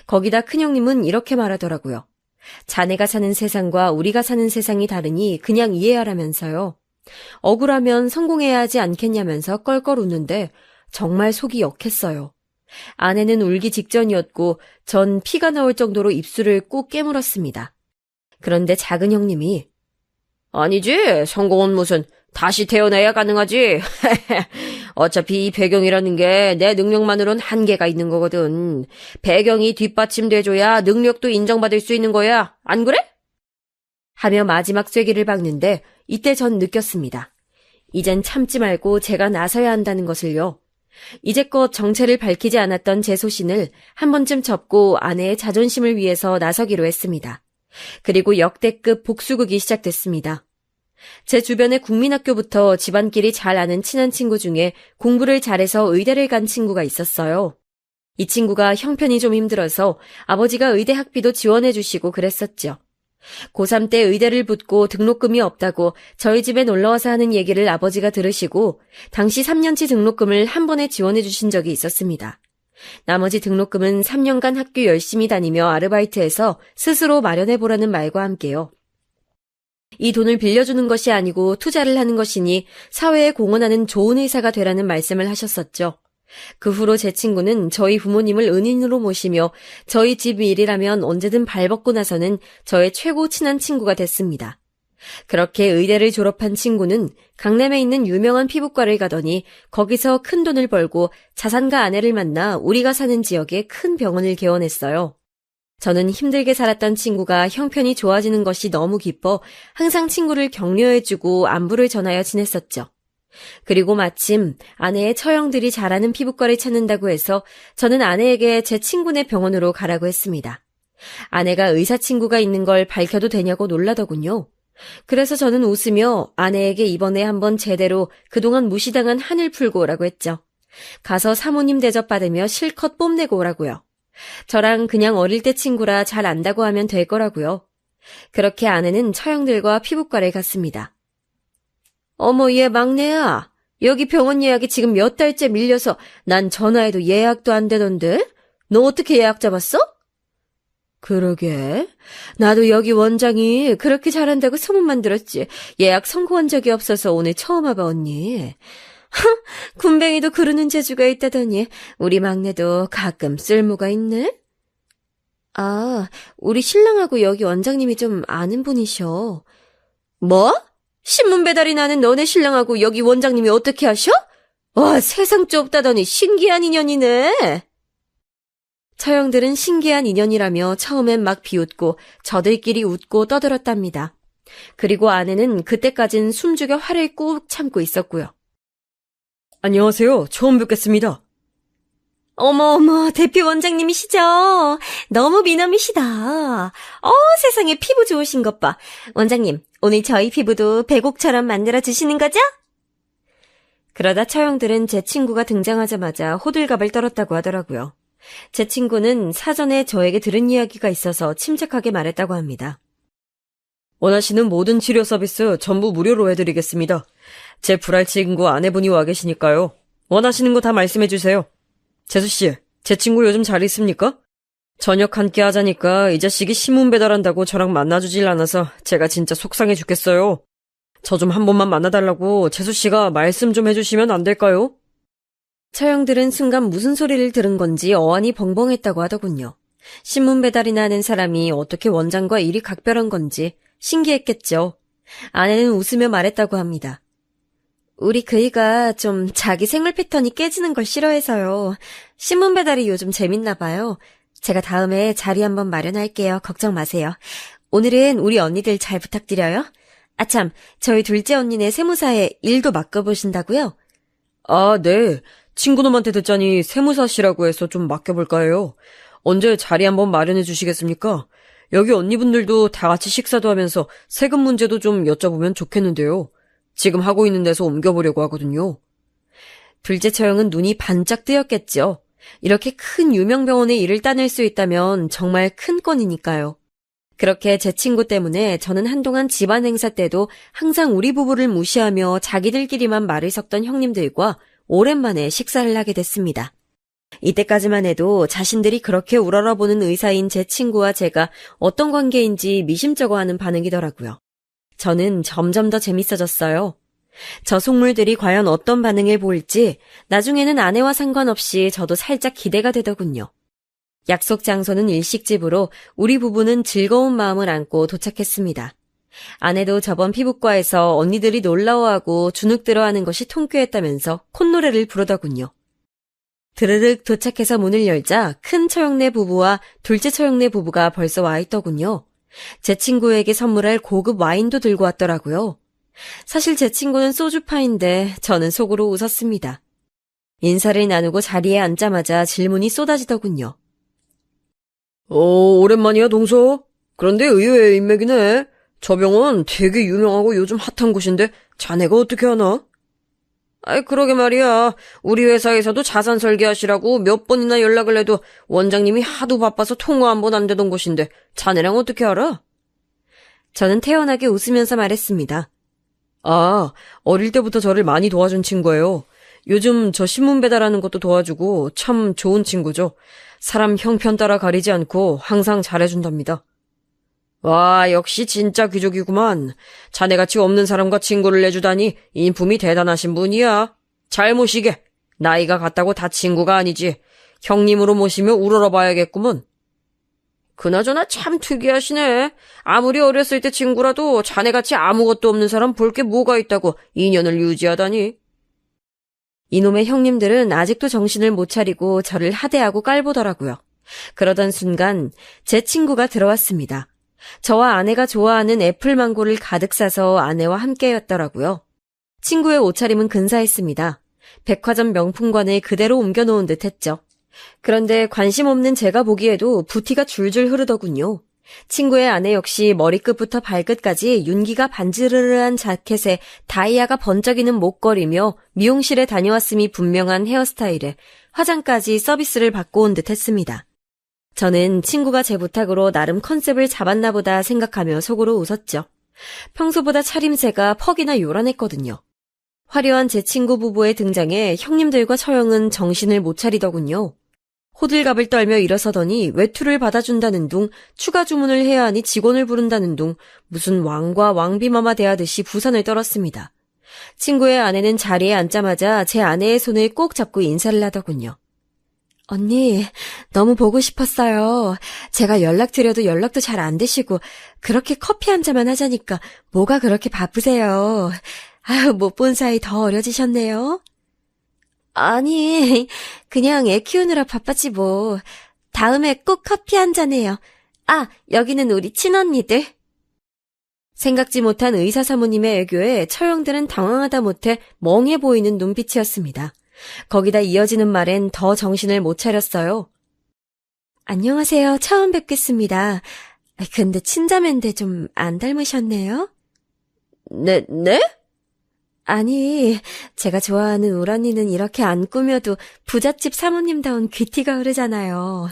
거기다 큰형님은 이렇게 말하더라고요. 자네가 사는 세상과 우리가 사는 세상이 다르니 그냥 이해하라면서요. 억울하면 성공해야 하지 않겠냐면서 껄껄 웃는데 정말 속이 역했어요. 아내는 울기 직전이었고 전 피가 나올 정도로 입술을 꾹 깨물었습니다. 그런데 작은 형님이 아니지, 성공은 무슨 다시 태어나야 가능하지. 어차피 이 배경이라는 게 내 능력만으론 한계가 있는 거거든. 배경이 뒷받침돼줘야 능력도 인정받을 수 있는 거야. 안 그래? 하며 마지막 쐐기를 박는데 이때 전 느꼈습니다. 이젠 참지 말고 제가 나서야 한다는 것을요. 이제껏 정체를 밝히지 않았던 제 소신을 한 번쯤 접고 아내의 자존심을 위해서 나서기로 했습니다. 그리고 역대급 복수극이 시작됐습니다. 제 주변의 국민학교부터 집안끼리 잘 아는 친한 친구 중에 공부를 잘해서 의대를 간 친구가 있었어요. 이 친구가 형편이 좀 힘들어서 아버지가 의대 학비도 지원해 주시고 그랬었죠. 고3 때 의대를 붙고 등록금이 없다고 저희 집에 놀러와서 하는 얘기를 아버지가 들으시고 당시 3년치 등록금을 한 번에 지원해 주신 적이 있었습니다. 나머지 등록금은 3년간 학교 열심히 다니며 아르바이트해서 스스로 마련해보라는 말과 함께요. 이 돈을 빌려주는 것이 아니고 투자를 하는 것이니 사회에 공헌하는 좋은 의사가 되라는 말씀을 하셨었죠. 그 후로 제 친구는 저희 부모님을 은인으로 모시며 저희 집 일이라면 언제든 발벗고 나서는 저의 최고 친한 친구가 됐습니다. 그렇게 의대를 졸업한 친구는 강남에 있는 유명한 피부과를 가더니 거기서 큰 돈을 벌고 자산가 아내를 만나 우리가 사는 지역에 큰 병원을 개원했어요. 저는 힘들게 살았던 친구가 형편이 좋아지는 것이 너무 기뻐 항상 친구를 격려해주고 안부를 전하여 지냈었죠. 그리고 마침 아내의 처형들이 잘하는 피부과를 찾는다고 해서 저는 아내에게 제 친구네 병원으로 가라고 했습니다. 아내가 의사 친구가 있는 걸 밝혀도 되냐고 놀라더군요. 그래서 저는 웃으며 아내에게 이번에 한번 제대로 그동안 무시당한 한을 풀고 오라고 했죠. 가서 사모님 대접받으며 실컷 뽐내고 오라고요. 저랑 그냥 어릴 때 친구라 잘 안다고 하면 될 거라고요. 그렇게 아내는 처형들과 피부과를 갔습니다. 어머, 얘 막내야. 여기 병원 예약이 지금 몇 달째 밀려서 난 전화해도 예약도 안 되던데? 너 어떻게 예약 잡았어? 그러게. 나도 여기 원장이 그렇게 잘한다고 소문만 들었지. 예약 성공한 적이 없어서 오늘 처음 와봐, 언니. 군뱅이도 그러는 재주가 있다더니 우리 막내도 가끔 쓸모가 있네? 아, 우리 신랑하고 여기 원장님이 좀 아는 분이셔. 뭐? 신문 배달이 나는 너네 신랑하고 여기 원장님이 어떻게 하셔? 와, 세상 좁다더니 신기한 인연이네. 처형들은 신기한 인연이라며 처음엔 막 비웃고 저들끼리 웃고 떠들었답니다. 그리고 아내는 그때까진 숨죽여 화를 꾹 참고 있었고요. 안녕하세요. 처음 뵙겠습니다. 어머, 대표 원장님이시죠? 너무 미남이시다. 세상에 피부 좋으신 것 봐. 원장님, 오늘 저희 피부도 백옥처럼 만들어 주시는 거죠? 그러다 처형들은 제 친구가 등장하자마자 호들갑을 떨었다고 하더라고요. 제 친구는 사전에 저에게 들은 이야기가 있어서 침착하게 말했다고 합니다. 원하시는 모든 치료 서비스 전부 무료로 해드리겠습니다. 제 불알 친구 아내분이 와 계시니까요. 원하시는 거 다 말씀해 주세요. 재수씨, 제 친구 요즘 잘 있습니까? 저녁 함께 하자니까 이 자식이 신문 배달한다고 저랑 만나주질 않아서 제가 진짜 속상해 죽겠어요. 저 좀 한 번만 만나달라고 재수씨가 말씀 좀 해주시면 안 될까요? 처형들은 순간 무슨 소리를 들은 건지 어안이 벙벙했다고 하더군요. 신문 배달이나 하는 사람이 어떻게 원장과 일이 각별한 건지 신기했겠죠. 아내는 웃으며 말했다고 합니다. 우리 그이가 좀 자기 생활 패턴이 깨지는 걸 싫어해서요. 신문 배달이 요즘 재밌나 봐요. 제가 다음에 자리 한번 마련할게요. 걱정 마세요. 오늘은 우리 언니들 잘 부탁드려요. 아참, 저희 둘째 언니네 세무사에 일도 맡겨보신다고요? 아, 네. 친구놈한테 듣자니 세무사시라고 해서 좀 맡겨볼까 해요. 언제 자리 한번 마련해 주시겠습니까? 여기 언니분들도 다 같이 식사도 하면서 세금 문제도 좀 여쭤보면 좋겠는데요. 지금 하고 있는 데서 옮겨보려고 하거든요. 둘째 처형은 눈이 반짝 뜨였겠죠. 이렇게 큰 유명병원에 일을 따낼 수 있다면 정말 큰 건이니까요. 그렇게 제 친구 때문에 저는 한동안 집안 행사 때도 항상 우리 부부를 무시하며 자기들끼리만 말을 섞던 형님들과 오랜만에 식사를 하게 됐습니다. 이때까지만 해도 자신들이 그렇게 우러러보는 의사인 제 친구와 제가 어떤 관계인지 미심쩍어 하는 반응이더라고요. 저는 점점 더 재밌어졌어요. 저 속물들이 과연 어떤 반응을 보일지 나중에는 아내와 상관없이 저도 살짝 기대가 되더군요. 약속 장소는 일식집으로 우리 부부는 즐거운 마음을 안고 도착했습니다. 아내도 저번 피부과에서 언니들이 놀라워하고 주눅들어하는 것이 통쾌했다면서 콧노래를 부르더군요. 드르륵 도착해서 문을 열자 큰 처형네 부부와 둘째 처형네 부부가 벌써 와 있더군요. 제 친구에게 선물할 고급 와인도 들고 왔더라고요. 사실 제 친구는 소주파인데 저는 속으로 웃었습니다. 인사를 나누고 자리에 앉자마자 질문이 쏟아지더군요. 오랜만이야, 동서. 그런데 의외의 인맥이네. 저 병원 되게 유명하고 요즘 핫한 곳인데 자네가 어떻게 하나? 아이, 그러게 말이야. 우리 회사에서도 자산 설계하시라고 몇 번이나 연락을 해도 원장님이 하도 바빠서 통화 한 번 안 되던 곳인데 자네랑 어떻게 알아? 저는 태연하게 웃으면서 말했습니다. 아, 어릴 때부터 저를 많이 도와준 친구예요. 요즘 저 신문 배달하는 것도 도와주고 참 좋은 친구죠. 사람 형편 따라 가리지 않고 항상 잘해준답니다. 와, 역시 진짜 귀족이구만. 자네같이 없는 사람과 친구를 내주다니 인품이 대단하신 분이야. 잘 모시게. 나이가 같다고 다 친구가 아니지. 형님으로 모시며 우러러봐야겠구먼. 그나저나 참 특이하시네. 아무리 어렸을 때 친구라도 자네같이 아무것도 없는 사람 볼 게 뭐가 있다고 인연을 유지하다니. 이놈의 형님들은 아직도 정신을 못 차리고 저를 하대하고 깔보더라고요. 그러던 순간 제 친구가 들어왔습니다. 저와 아내가 좋아하는 애플망고를 가득 싸서 아내와 함께였더라고요. 친구의 옷차림은 근사했습니다. 백화점 명품관에 그대로 옮겨놓은 듯 했죠. 그런데 관심 없는 제가 보기에도 부티가 줄줄 흐르더군요. 친구의 아내 역시 머리끝부터 발끝까지 윤기가 반지르르한 자켓에 다이아가 번쩍이는 목걸이며 미용실에 다녀왔음이 분명한 헤어스타일에 화장까지 서비스를 받고 온 듯 했습니다. 저는 친구가 제 부탁으로 나름 컨셉을 잡았나 보다 생각하며 속으로 웃었죠. 평소보다 차림새가 퍽이나 요란했거든요. 화려한 제 친구 부부의 등장에 형님들과 처형은 정신을 못 차리더군요. 호들갑을 떨며 일어서더니 외투를 받아준다는 둥, 추가 주문을 해야 하니 직원을 부른다는 둥, 무슨 왕과 왕비마마 대하듯이 부산을 떨었습니다. 친구의 아내는 자리에 앉자마자 제 아내의 손을 꼭 잡고 인사를 하더군요. 언니, 너무 보고 싶었어요. 제가 연락드려도 연락도 잘 안 되시고 그렇게 커피 한 잔만 하자니까 뭐가 그렇게 바쁘세요. 아유, 못 본 사이 더 어려지셨네요. 아니, 그냥 애 키우느라 바빴지 뭐. 다음에 꼭 커피 한 잔 해요. 아, 여기는 우리 친언니들. 생각지 못한 의사 사모님의 애교에 처형들은 당황하다 못해 멍해 보이는 눈빛이었습니다. 거기다 이어지는 말엔 더 정신을 못 차렸어요. 안녕하세요. 처음 뵙겠습니다. 근데 친자매인데 좀 안 닮으셨네요? 네? 아니, 제가 좋아하는 우라니는 이렇게 안 꾸며도 부잣집 사모님다운 귀티가 흐르잖아요.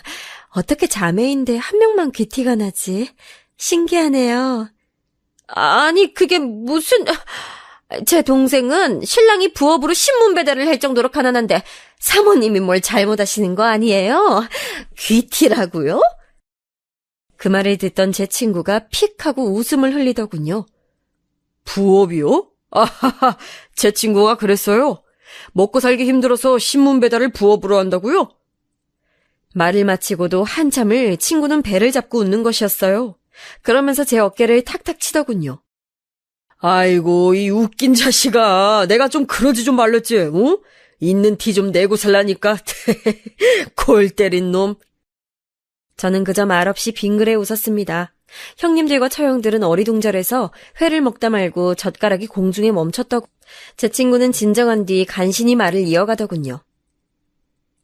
어떻게 자매인데 한 명만 귀티가 나지? 신기하네요. 아니, 그게 무슨... 제 동생은 신랑이 부업으로 신문 배달을 할 정도로 가난한데 사모님이 뭘 잘못하시는 거 아니에요? 귀티라고요? 그 말을 듣던 제 친구가 픽 하고 웃음을 흘리더군요. 부업이요? 아하하, 제 친구가 그랬어요. 먹고 살기 힘들어서 신문 배달을 부업으로 한다고요? 말을 마치고도 한참을 친구는 배를 잡고 웃는 것이었어요. 그러면서 제 어깨를 탁탁 치더군요. 아이고, 이 웃긴 자식아. 내가 좀 그러지 좀 말랬지, 어? 있는 티 좀 내고 살라니까. 골 때린 놈. 저는 그저 말없이 빙그레 웃었습니다. 형님들과 처형들은 어리둥절해서 회를 먹다 말고 젓가락이 공중에 멈췄더고 제 친구는 진정한 뒤 간신히 말을 이어가더군요.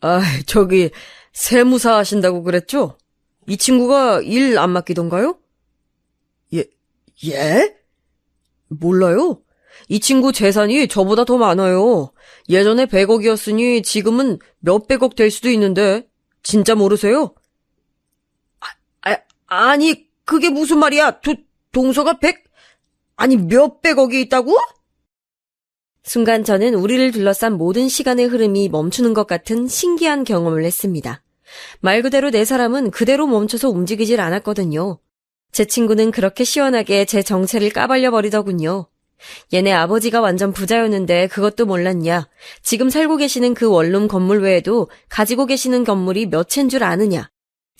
아, 저기 세무사 하신다고 그랬죠? 이 친구가 일 안 맡기던가요? 예? 몰라요? 이 친구 재산이 저보다 더 많아요. 예전에 100억이었으니 지금은 몇백억 될 수도 있는데 진짜 모르세요? 아니 그게 무슨 말이야? 동서가 100? 아니 몇백억이 있다고? 순간 저는 우리를 둘러싼 모든 시간의 흐름이 멈추는 것 같은 신기한 경험을 했습니다. 말 그대로 내 사람은 그대로 멈춰서 움직이질 않았거든요. 제 친구는 그렇게 시원하게 제 정체를 까발려 버리더군요. 얘네 아버지가 완전 부자였는데 그것도 몰랐냐. 지금 살고 계시는 그 원룸 건물 외에도 가지고 계시는 건물이 몇 채인 줄 아느냐.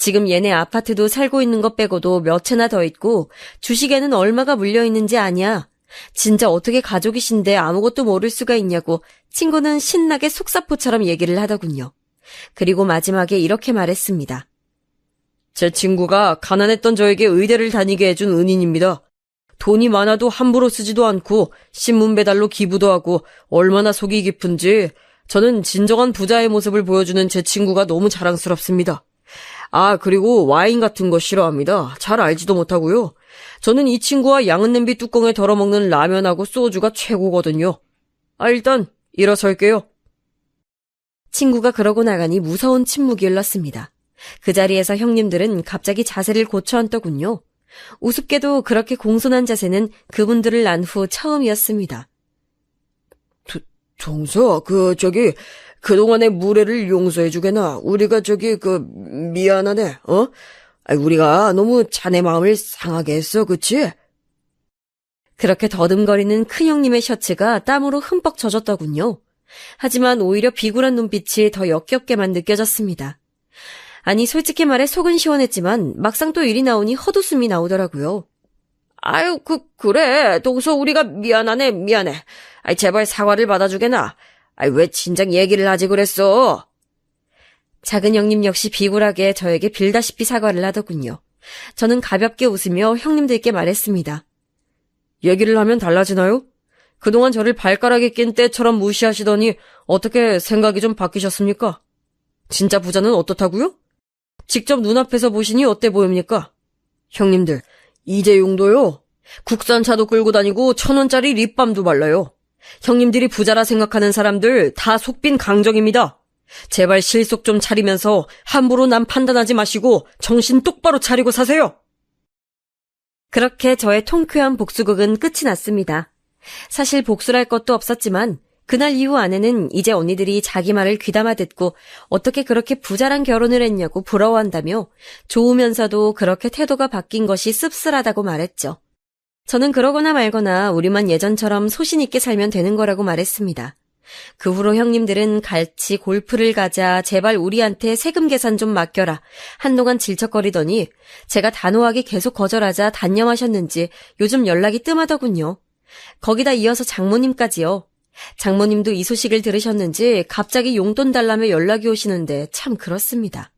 지금 얘네 아파트도 살고 있는 것 빼고도 몇 채나 더 있고 주식에는 얼마가 물려있는지 아냐. 진짜 어떻게 가족이신데 아무것도 모를 수가 있냐고 친구는 신나게 속사포처럼 얘기를 하더군요. 그리고 마지막에 이렇게 말했습니다. 제 친구가 가난했던 저에게 의대를 다니게 해준 은인입니다. 돈이 많아도 함부로 쓰지도 않고 신문 배달로 기부도 하고 얼마나 속이 깊은지 저는 진정한 부자의 모습을 보여주는 제 친구가 너무 자랑스럽습니다. 아, 그리고 와인 같은 거 싫어합니다. 잘 알지도 못하고요. 저는 이 친구와 양은 냄비 뚜껑에 덜어먹는 라면하고 소주가 최고거든요. 아, 일단 일어설게요. 친구가 그러고 나가니 무서운 침묵이 흘렀습니다. 그 자리에서 형님들은 갑자기 자세를 고쳐 앉더군요. 우습게도 그렇게 공손한 자세는 그분들을 난 후 처음이었습니다. 동서, 그동안의 무례를 용서해주게나. 우리가 미안하네, 어? 우리가 너무 자네 마음을 상하게 했어, 그치? 그렇게 더듬거리는 큰형님의 셔츠가 땀으로 흠뻑 젖었더군요. 하지만 오히려 비굴한 눈빛이 더 역겹게만 느껴졌습니다. 아니 솔직히 말해 속은 시원했지만 막상 또 일이 나오니 헛웃음이 나오더라고요. 아유 그래 동서 우리가 미안해. 제발 사과를 받아주게나. 왜 진작 얘기를 하지 그랬어. 작은 형님 역시 비굴하게 저에게 빌다시피 사과를 하더군요. 저는 가볍게 웃으며 형님들께 말했습니다. 얘기를 하면 달라지나요? 그동안 저를 발가락에 낀 때처럼 무시하시더니 어떻게 생각이 좀 바뀌셨습니까? 진짜 부자는 어떻다고요? 직접 눈앞에서 보시니 어때 보입니까? 형님들, 이재용도요. 국산 차도 끌고 다니고 1,000원짜리 립밤도 발라요. 형님들이 부자라 생각하는 사람들 다 속빈 강정입니다. 제발 실속 좀 차리면서 함부로 남 판단하지 마시고 정신 똑바로 차리고 사세요. 그렇게 저의 통쾌한 복수극은 끝이 났습니다. 사실 복수랄 것도 없었지만 그날 이후 아내는 이제 언니들이 자기 말을 귀담아 듣고 어떻게 그렇게 부자랑 결혼을 했냐고 부러워한다며 좋으면서도 그렇게 태도가 바뀐 것이 씁쓸하다고 말했죠. 저는 그러거나 말거나 우리만 예전처럼 소신 있게 살면 되는 거라고 말했습니다. 그 후로 형님들은 같이 골프를 가자, 제발 우리한테 세금 계산 좀 맡겨라 한동안 질척거리더니 제가 단호하게 계속 거절하자 단념하셨는지 요즘 연락이 뜸하더군요. 거기다 이어서 장모님까지요. 장모님도 이 소식을 들으셨는지 갑자기 용돈 달라며 연락이 오시는데 참 그렇습니다.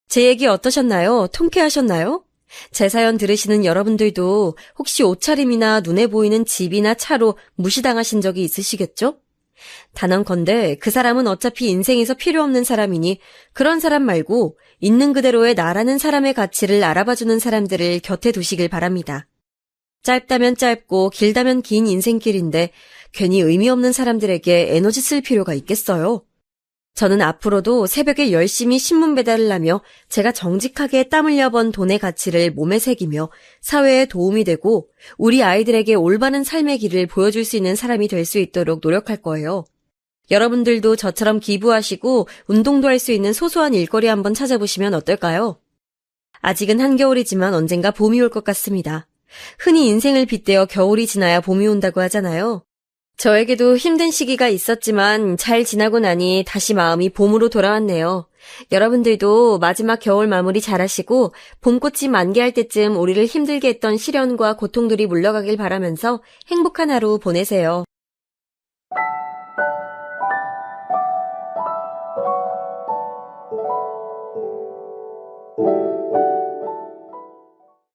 제 얘기 어떠셨나요? 통쾌하셨나요? 제 사연 들으시는 여러분들도 혹시 옷차림이나 눈에 보이는 집이나 차로 무시당하신 적이 있으시겠죠? 단언컨대 그 사람은 어차피 인생에서 필요 없는 사람이니 그런 사람 말고 있는 그대로의 나라는 사람의 가치를 알아봐주는 사람들을 곁에 두시길 바랍니다. 짧다면 짧고 길다면 긴 인생길인데 괜히 의미 없는 사람들에게 에너지 쓸 필요가 있겠어요? 저는 앞으로도 새벽에 열심히 신문 배달을 하며 제가 정직하게 땀 흘려 번 돈의 가치를 몸에 새기며 사회에 도움이 되고 우리 아이들에게 올바른 삶의 길을 보여줄 수 있는 사람이 될 수 있도록 노력할 거예요. 여러분들도 저처럼 기부하시고 운동도 할 수 있는 소소한 일거리 한번 찾아보시면 어떨까요? 아직은 한겨울이지만 언젠가 봄이 올 것 같습니다. 흔히 인생을 빗대어 겨울이 지나야 봄이 온다고 하잖아요. 저에게도 힘든 시기가 있었지만 잘 지나고 나니 다시 마음이 봄으로 돌아왔네요. 여러분들도 마지막 겨울 마무리 잘하시고 봄꽃이 만개할 때쯤 우리를 힘들게 했던 시련과 고통들이 물러가길 바라면서 행복한 하루 보내세요.